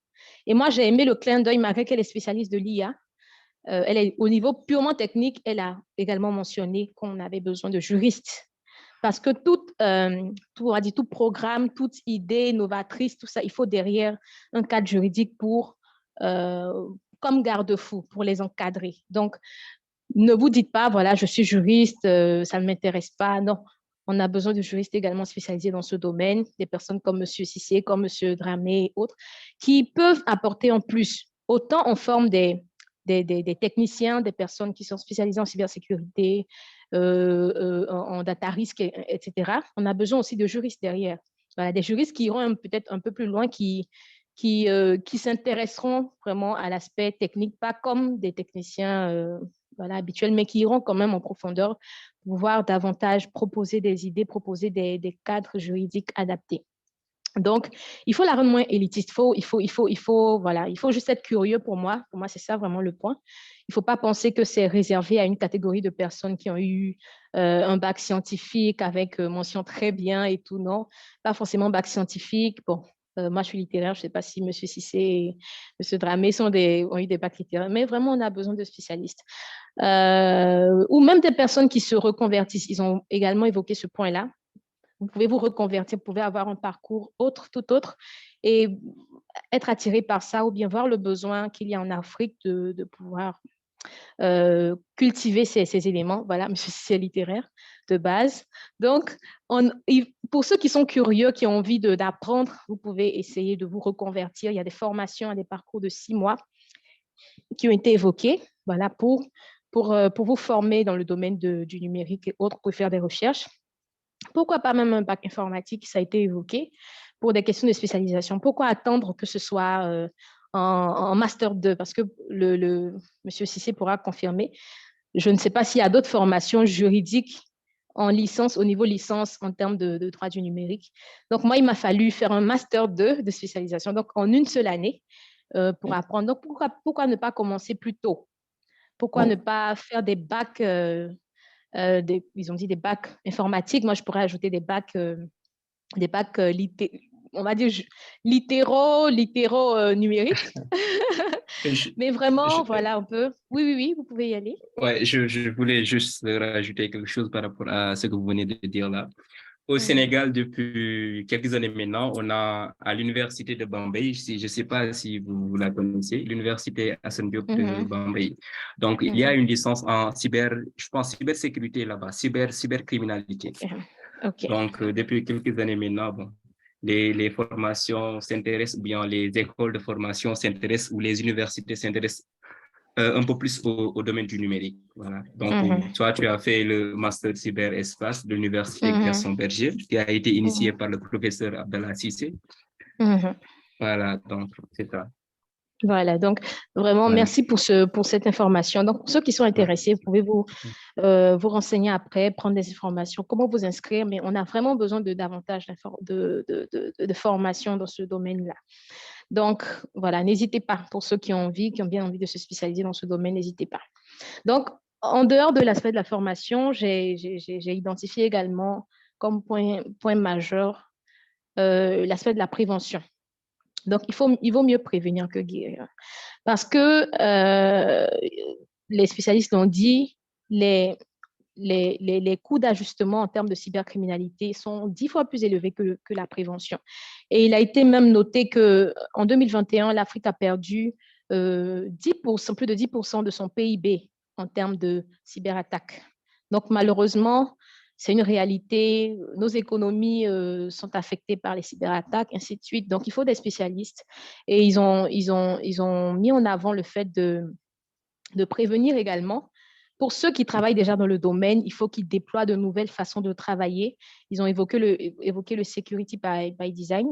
Et moi, j'ai aimé le clin d'œil, malgré qu'elle est spécialiste de l'IA. Elle est au niveau purement technique, elle a également mentionné qu'on avait besoin de juristes. Parce que tout programme, toute idée novatrice, tout ça, il faut derrière un cadre juridique comme garde-fou pour les encadrer. Donc, ne vous dites pas, voilà, je suis juriste, ça ne m'intéresse pas. Non, on a besoin de juristes également spécialisés dans ce domaine, des personnes comme M. Cissé, comme M. Dramé et autres, qui peuvent apporter en plus. Autant on forme des techniciens, des personnes qui sont spécialisées en cybersécurité, en data risk, etc. On a besoin aussi de juristes derrière. Voilà, des juristes qui iront peut-être un peu plus loin, qui s'intéresseront vraiment à l'aspect technique, pas comme des techniciens voilà, habituels, mais qui iront quand même en profondeur pour pouvoir davantage proposer des idées, proposer des cadres juridiques adaptés. Donc, il faut la rendre moins élitiste. Il faut juste être curieux pour moi. Pour moi, c'est ça vraiment le point. Il ne faut pas penser que c'est réservé à une catégorie de personnes qui ont eu un bac scientifique avec mention très bien et tout. Non, pas forcément bac scientifique. Bon, moi, je suis littéraire. Je ne sais pas si M. Cissé et M. Dramé ont eu des bacs littéraires. Mais vraiment, on a besoin de spécialistes. Ou même des personnes qui se reconvertissent. Ils ont également évoqué ce point-là. Vous pouvez vous reconvertir, vous pouvez avoir un parcours tout autre et être attiré par ça ou bien voir le besoin qu'il y a en Afrique de pouvoir cultiver ces éléments. Voilà, monsieur, c'est littéraire de base. Donc, pour ceux qui sont curieux, qui ont envie d'apprendre, vous pouvez essayer de vous reconvertir. Il y a des formations, des parcours de 6 mois qui ont été évoqués, voilà, pour vous former dans le domaine du numérique et autres, pour faire des recherches. Pourquoi pas même un bac informatique, ça a été évoqué, pour des questions de spécialisation. Pourquoi attendre que ce soit en Master 2? Parce que monsieur Cissé pourra confirmer. Je ne sais pas s'il y a d'autres formations juridiques en licence, au niveau licence, en termes de droit du numérique. Donc, moi, il m'a fallu faire un Master 2 de spécialisation, donc en une seule année, pour apprendre. Donc, pourquoi ne pas commencer plus tôt? Pourquoi ne pas faire des bacs ils ont dit des bacs informatiques. Moi, je pourrais ajouter des bacs on va dire littéraux numériques. Mais vraiment, voilà, un peu. Oui, vous pouvez y aller. Ouais, je voulais juste rajouter quelque chose par rapport à ce que vous venez de dire là. Au Sénégal, depuis quelques années maintenant, on a à l'université de Bambey, je ne sais pas si vous la connaissez, l'université Assane Diop de Bambey. Donc, il y a une licence en cybersécurité là-bas, cybercriminalité. Okay. Donc, depuis quelques années maintenant, bon, les formations s'intéressent, bien les écoles de formation s'intéressent ou les universités s'intéressent un peu plus au domaine du numérique. Voilà. Donc, toi, tu as fait le master cyberespace de l'université Gaston Berger, qui a été initié par le professeur Abdallah Cissé. Voilà, donc c'est ça. Voilà, donc vraiment, merci pour cette information. Donc, pour ceux qui sont intéressés, vous pouvez vous renseigner après, prendre des informations, comment vous inscrire, mais on a vraiment besoin de davantage de formation dans ce domaine-là. Donc, voilà, n'hésitez pas. Pour ceux qui ont bien envie de se spécialiser dans ce domaine, n'hésitez pas. Donc, en dehors de l'aspect de la formation, j'ai identifié également comme point majeur l'aspect de la prévention. Donc, il vaut mieux prévenir que guérir. Parce que les spécialistes l'ont dit, les coûts d'ajustement en termes de cybercriminalité sont 10 fois plus élevés que la prévention. Et il a été même noté qu'en 2021, l'Afrique a perdu plus de 10% de son PIB en termes de cyberattaques. Donc, malheureusement, c'est une réalité. Nos économies sont affectées par les cyberattaques, ainsi de suite. Donc, il faut des spécialistes. Et ils ont mis en avant le fait de prévenir également. Pour ceux qui travaillent déjà dans le domaine, il faut qu'ils déploient de nouvelles façons de travailler. Ils ont évoqué le Security by Design,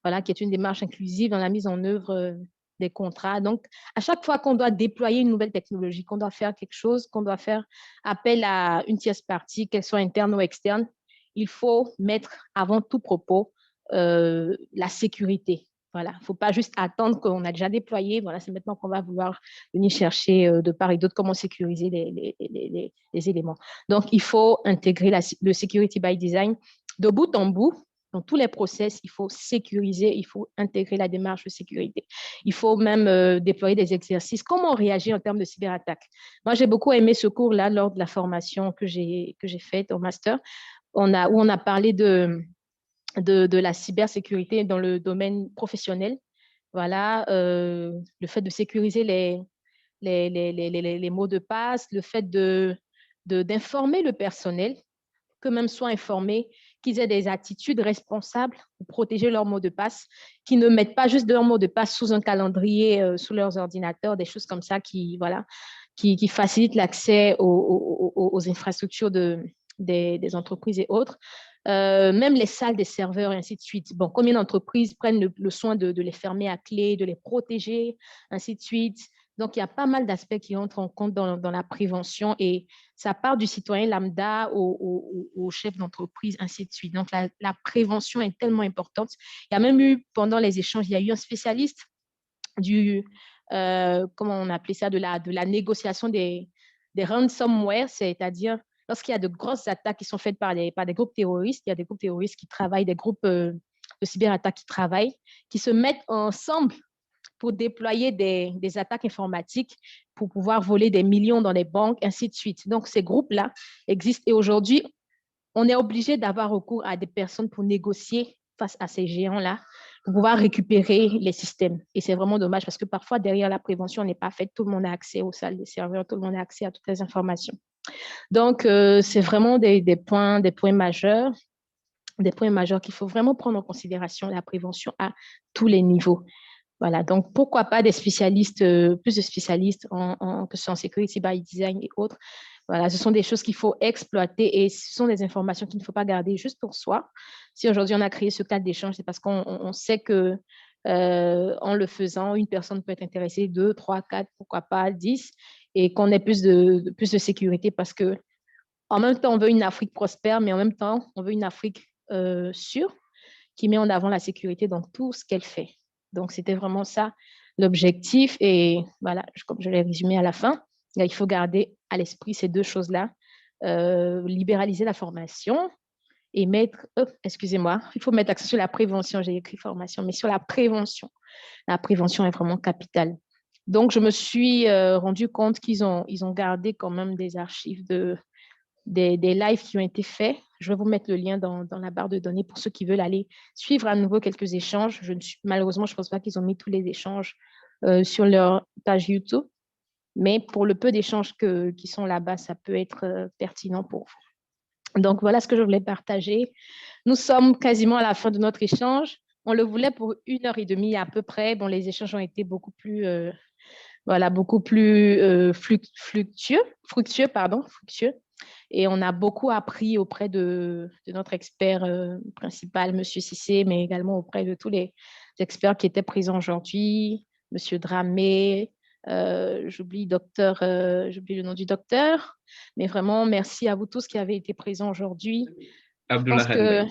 voilà, qui est une démarche inclusive dans la mise en œuvre des contrats. Donc, à chaque fois qu'on doit déployer une nouvelle technologie, qu'on doit faire quelque chose, qu'on doit faire appel à une tierce partie, qu'elle soit interne ou externe, il faut mettre avant tout propos la sécurité. Voilà, il ne faut pas juste attendre qu'on a déjà déployé. Voilà, c'est maintenant qu'on va vouloir venir chercher de part et d'autre comment sécuriser les éléments. Donc, il faut intégrer le Security by Design de bout en bout Dans tous les process, il faut sécuriser, il faut intégrer la démarche de sécurité. Il faut même déployer des exercices. Comment réagir en termes de cyberattaque? Moi, j'ai beaucoup aimé ce cours-là lors de la formation que j'ai faite au master, où on a parlé de la cybersécurité dans le domaine professionnel. Voilà, le fait de sécuriser les mots de passe, le fait d'informer le personnel, qu'eux-mêmes soient informés, qu'ils aient des attitudes responsables pour protéger leurs mots de passe, qu'ils ne mettent pas juste leurs mots de passe sous un calendrier, sous leurs ordinateurs, des choses comme ça qui facilitent l'accès aux infrastructures des entreprises et autres. Même les salles des serveurs et ainsi de suite. Bon, combien d'entreprises prennent le soin de les fermer à clé, de les protéger, ainsi de suite. Donc, il y a pas mal d'aspects qui entrent en compte dans la prévention et ça part du citoyen lambda au chef d'entreprise, ainsi de suite. Donc, la prévention est tellement importante. Il y a même eu, pendant les échanges, il y a eu un spécialiste comment on appelait ça, de la négociation des ransomware, c'est-à-dire lorsqu'il y a de grosses attaques qui sont faites par des groupes terroristes, il y a des groupes terroristes qui travaillent, des groupes de cyberattaques qui travaillent, qui se mettent ensemble pour déployer des attaques informatiques, pour pouvoir voler des millions dans les banques, ainsi de suite. Donc, ces groupes-là existent et aujourd'hui, on est obligé d'avoir recours à des personnes pour négocier face à ces géants-là, pour pouvoir récupérer les systèmes. Et c'est vraiment dommage parce que parfois, derrière la prévention n'est pas faite. Tout le monde a accès aux salles des serveurs, tout le monde a accès à toutes les informations. Donc, c'est vraiment des points majeurs qu'il faut vraiment prendre en considération, la prévention à tous les niveaux. Voilà, donc pourquoi pas des spécialistes, plus de spécialistes que ce soit en security by design et autres. Voilà, ce sont des choses qu'il faut exploiter et ce sont des informations qu'il ne faut pas garder juste pour soi. Si aujourd'hui on a créé ce cadre d'échange, c'est parce qu'on sait que en le faisant, une personne peut être intéressée, 2, 3, 4, pourquoi pas 10, et qu'on ait plus de sécurité parce que en même temps, on veut une Afrique prospère, mais en même temps, on veut une Afrique sûre qui met en avant la sécurité dans tout ce qu'elle fait. Donc, c'était vraiment ça l'objectif. Et voilà, comme je l'ai résumé à la fin, là, il faut garder à l'esprit ces deux choses-là. Libéraliser la formation et mettre, excusez-moi, il faut mettre l'accent sur la prévention. J'ai écrit formation, mais sur la prévention. La prévention est vraiment capitale. Donc, je me suis rendu compte qu'ils ont gardé quand même des archives des lives qui ont été faits. Je vais vous mettre le lien dans la barre de données pour ceux qui veulent aller suivre à nouveau quelques échanges. Malheureusement, je ne pense pas qu'ils ont mis tous les échanges sur leur page YouTube, mais pour le peu d'échanges qui sont là-bas, ça peut être pertinent pour vous. Donc, voilà ce que je voulais partager. Nous sommes quasiment à la fin de notre échange. On le voulait pour 1h30 à peu près. Bon, les échanges ont été beaucoup plus fructueux. Et on a beaucoup appris auprès de notre expert principal, M. Cissé, mais également auprès de tous les experts qui étaient présents aujourd'hui, M. Dramé, j'oublie le nom du docteur, mais vraiment, merci à vous tous qui avez été présents aujourd'hui. Je pense que,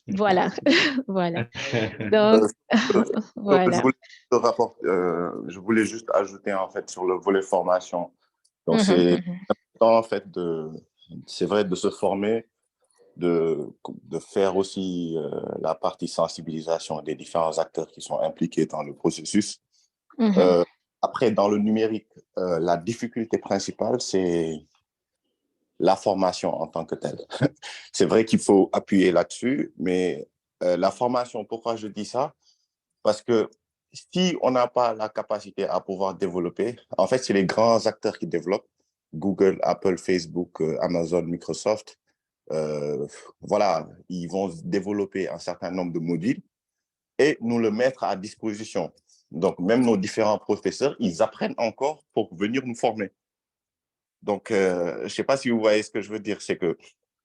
voilà, voilà. Donc, voilà. Je voulais juste ajouter en fait sur le volet formation. Donc, c'est important en fait c'est vrai de se former, de faire aussi la partie sensibilisation des différents acteurs qui sont impliqués dans le processus. Après, dans le numérique, la difficulté principale, c'est la formation en tant que telle. C'est vrai qu'il faut appuyer là-dessus, mais la formation, pourquoi je dis ça? Parce que si on n'a pas la capacité à pouvoir développer, en fait, c'est les grands acteurs qui développent, Google, Apple, Facebook, Amazon, Microsoft, voilà, ils vont développer un certain nombre de modules et nous le mettre à disposition. Donc, même nos différents professeurs, ils apprennent encore pour venir nous former. Donc, je ne sais pas si vous voyez ce que je veux dire, c'est que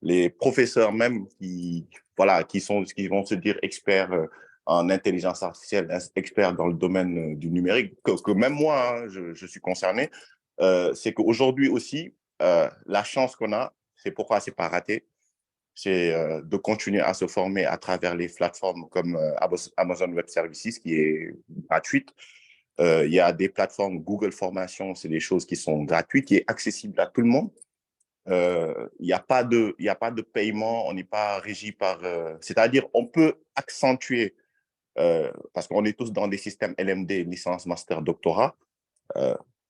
les professeurs même qui vont se dire experts en intelligence artificielle, experts dans le domaine du numérique, que même moi, hein, je suis concerné, c'est qu'aujourd'hui aussi, la chance qu'on a, c'est pourquoi ce n'est pas raté, c'est de continuer à se former à travers les plateformes comme Amazon Web Services, qui est gratuite. Il y a des plateformes Google Formation, c'est des choses qui sont gratuites, qui est accessible à tout le monde. Il n'y a pas de paiement, on n'est pas régi par... c'est-à-dire, on peut accentuer, parce qu'on est tous dans des systèmes LMD, licence, master, doctorat,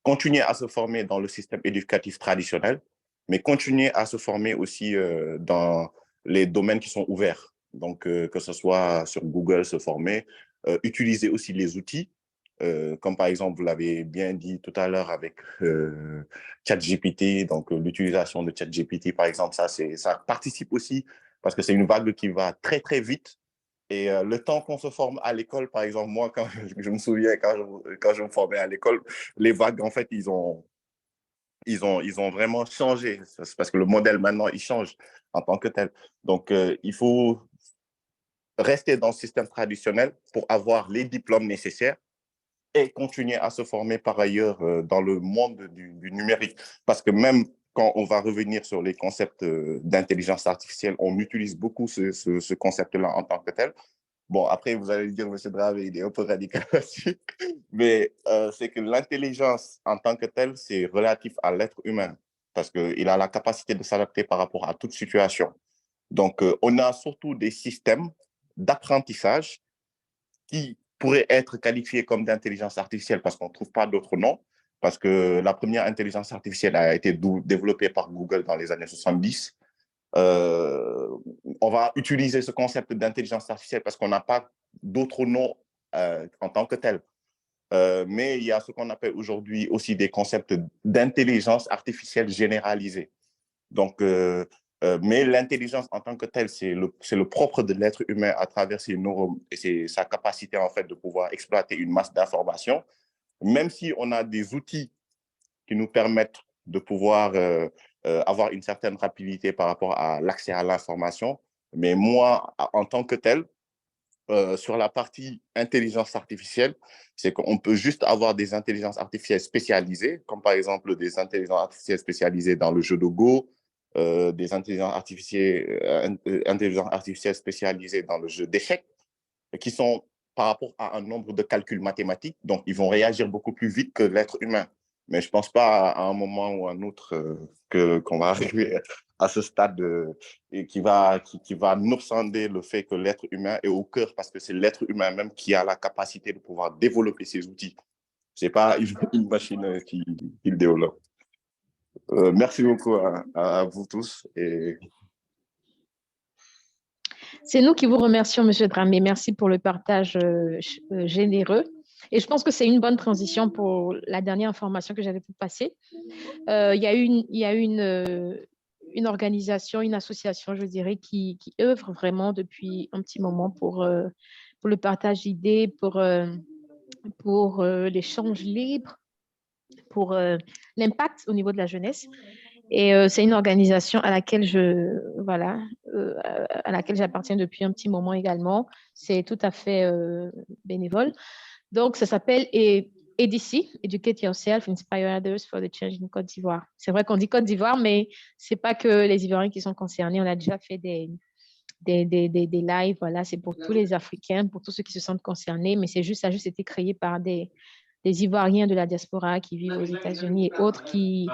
continuer à se former dans le système éducatif traditionnel, mais continuer à se former aussi dans les domaines qui sont ouverts. Donc, que ce soit sur Google, se former, utiliser aussi les outils, comme par exemple, vous l'avez bien dit tout à l'heure avec ChatGPT, donc l'utilisation de ChatGPT, par exemple, ça participe aussi parce que c'est une vague qui va très, très vite. Et le temps qu'on se forme à l'école, par exemple, moi, quand je me souviens, quand je me formais à l'école, les vagues, en fait, ils ont vraiment changé. C'est parce que le modèle, maintenant, il change en tant que tel. Donc, il faut rester dans le système traditionnel pour avoir les diplômes nécessaires et continuer à se former par ailleurs dans le monde du numérique. Parce que même quand on va revenir sur les concepts d'intelligence artificielle, on utilise beaucoup ce concept-là en tant que tel. Bon, après, vous allez dire, M. Dravé, il est un peu radical là-dessus, mais c'est que l'intelligence en tant que telle, c'est relatif à l'être humain, parce qu'il a la capacité de s'adapter par rapport à toute situation. Donc, on a surtout des systèmes d'apprentissage qui pourraient être qualifiés comme d'intelligence artificielle, parce qu'on ne trouve pas d'autres noms, parce que la première intelligence artificielle a été développée par Google dans les années 70. On va utiliser ce concept d'intelligence artificielle parce qu'on n'a pas d'autres noms en tant que tel. Mais il y a ce qu'on appelle aujourd'hui aussi des concepts d'intelligence artificielle généralisée. Donc, mais l'intelligence en tant que telle, c'est le propre de l'être humain à travers ses neurones et sa capacité en fait de pouvoir exploiter une masse d'informations. Même si on a des outils qui nous permettent de pouvoir avoir une certaine rapidité par rapport à l'accès à l'information. Mais moi, en tant que tel, sur la partie intelligence artificielle, c'est qu'on peut juste avoir des intelligences artificielles spécialisées, comme par exemple des intelligences artificielles spécialisées dans le jeu de Go, des intelligences artificielles spécialisées dans le jeu d'échecs, qui sont par rapport à un nombre de calculs mathématiques, donc ils vont réagir beaucoup plus vite que l'être humain. Mais je ne pense pas à un moment ou à un autre qu'on va arriver à ce stade et qui va nous sonder le fait que l'être humain est au cœur, parce que c'est l'être humain même qui a la capacité de pouvoir développer ces outils. Ce n'est pas une machine qui le développe. Merci beaucoup à vous tous. C'est nous qui vous remercions, M. Dramé. Merci pour le partage généreux. Et je pense que c'est une bonne transition pour la dernière information que j'avais pour passer. Il y a une organisation, une association, je dirais, qui œuvre vraiment depuis un petit moment pour le partage d'idées, pour l'échange libre, pour l'impact au niveau de la jeunesse. Et c'est une organisation à laquelle à laquelle j'appartiens depuis un petit moment également. C'est tout à fait bénévole. Donc, ça s'appelle EDC, Educate Yourself, Inspire Others for the Change in Côte d'Ivoire. C'est vrai qu'on dit Côte d'Ivoire, mais ce n'est pas que les Ivoiriens qui sont concernés. On a déjà fait des lives, voilà, c'est pour tous les Africains, pour tous ceux qui se sentent concernés, mais ça a juste été créé par des Ivoiriens de la diaspora qui vivent aux États-Unis et autres qui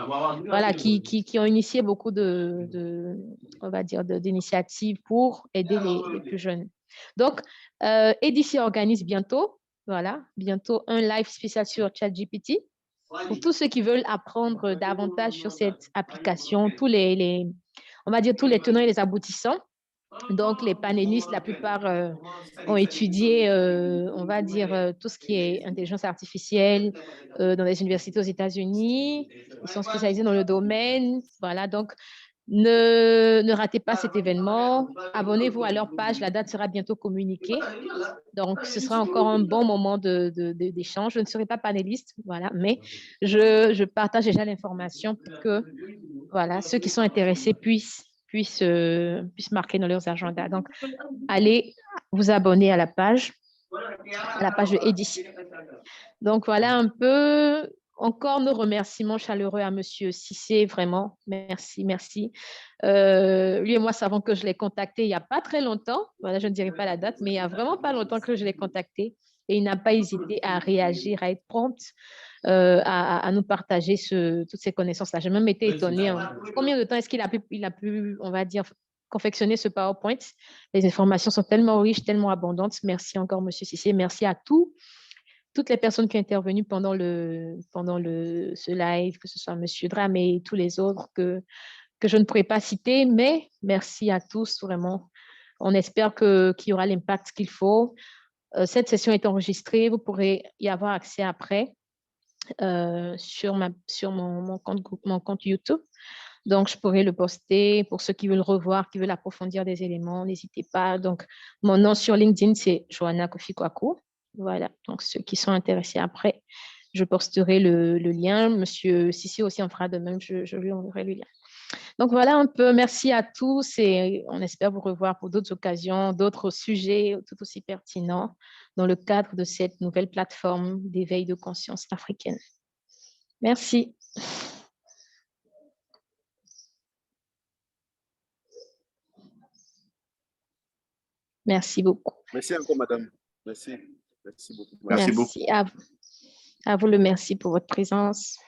ont initié beaucoup on va dire, d'initiatives pour aider les plus jeunes. Donc, EDC organise bientôt un live spécial sur ChatGPT pour tous ceux qui veulent apprendre davantage sur cette application, on va dire tous les tenants et les aboutissants. Donc, les panélistes, la plupart ont étudié, on va dire, tout ce qui est intelligence artificielle dans les universités aux États-Unis. Ils sont spécialisés dans le domaine. Voilà, donc ne ratez pas cet événement. Abonnez-vous à leur page. La date sera bientôt communiquée. Donc, ce sera encore un bon moment d'échange. Je ne serai pas panéliste, voilà, mais je partage déjà l'information pour que ceux qui sont intéressés puissent marquer dans leurs agendas. Donc, allez vous abonner à la page de Edici. Donc, voilà un peu encore nos remerciements chaleureux à M. Cissé, vraiment. Merci. Lui et moi savons que je l'ai contacté il n'y a pas très longtemps. Voilà, je ne dirai pas la date, mais il n'y a vraiment pas longtemps que je l'ai contacté et il n'a pas hésité à réagir, à être prompt, à nous partager toutes ces connaissances-là. J'ai même été étonnée. Combien de temps est-ce qu'il a pu, on va dire, confectionner ce PowerPoint? Les informations sont tellement riches, tellement abondantes. Merci encore, M. Cissé. Merci à toutes les personnes qui ont intervenu pendant ce live, que ce soit M. Dramé et tous les autres que je ne pourrais pas citer, mais merci à tous, vraiment. On espère qu'il y aura l'impact qu'il faut. Cette session est enregistrée, vous pourrez y avoir accès après sur mon compte YouTube. Donc, je pourrais le poster pour ceux qui veulent revoir, qui veulent approfondir des éléments, n'hésitez pas. Donc, mon nom sur LinkedIn, c'est Joanna Kofi-Kwaku. Voilà, donc ceux qui sont intéressés après, je posterai le lien. Monsieur Sissi aussi en fera de même, je lui enverrai le lien. Donc, voilà un peu. Merci à tous et on espère vous revoir pour d'autres occasions, d'autres sujets tout aussi pertinents dans le cadre de cette nouvelle plateforme d'éveil de conscience africaine. Merci. Merci beaucoup. Merci encore, madame. Merci. Merci beaucoup. Merci beaucoup. À vous le merci pour votre présence.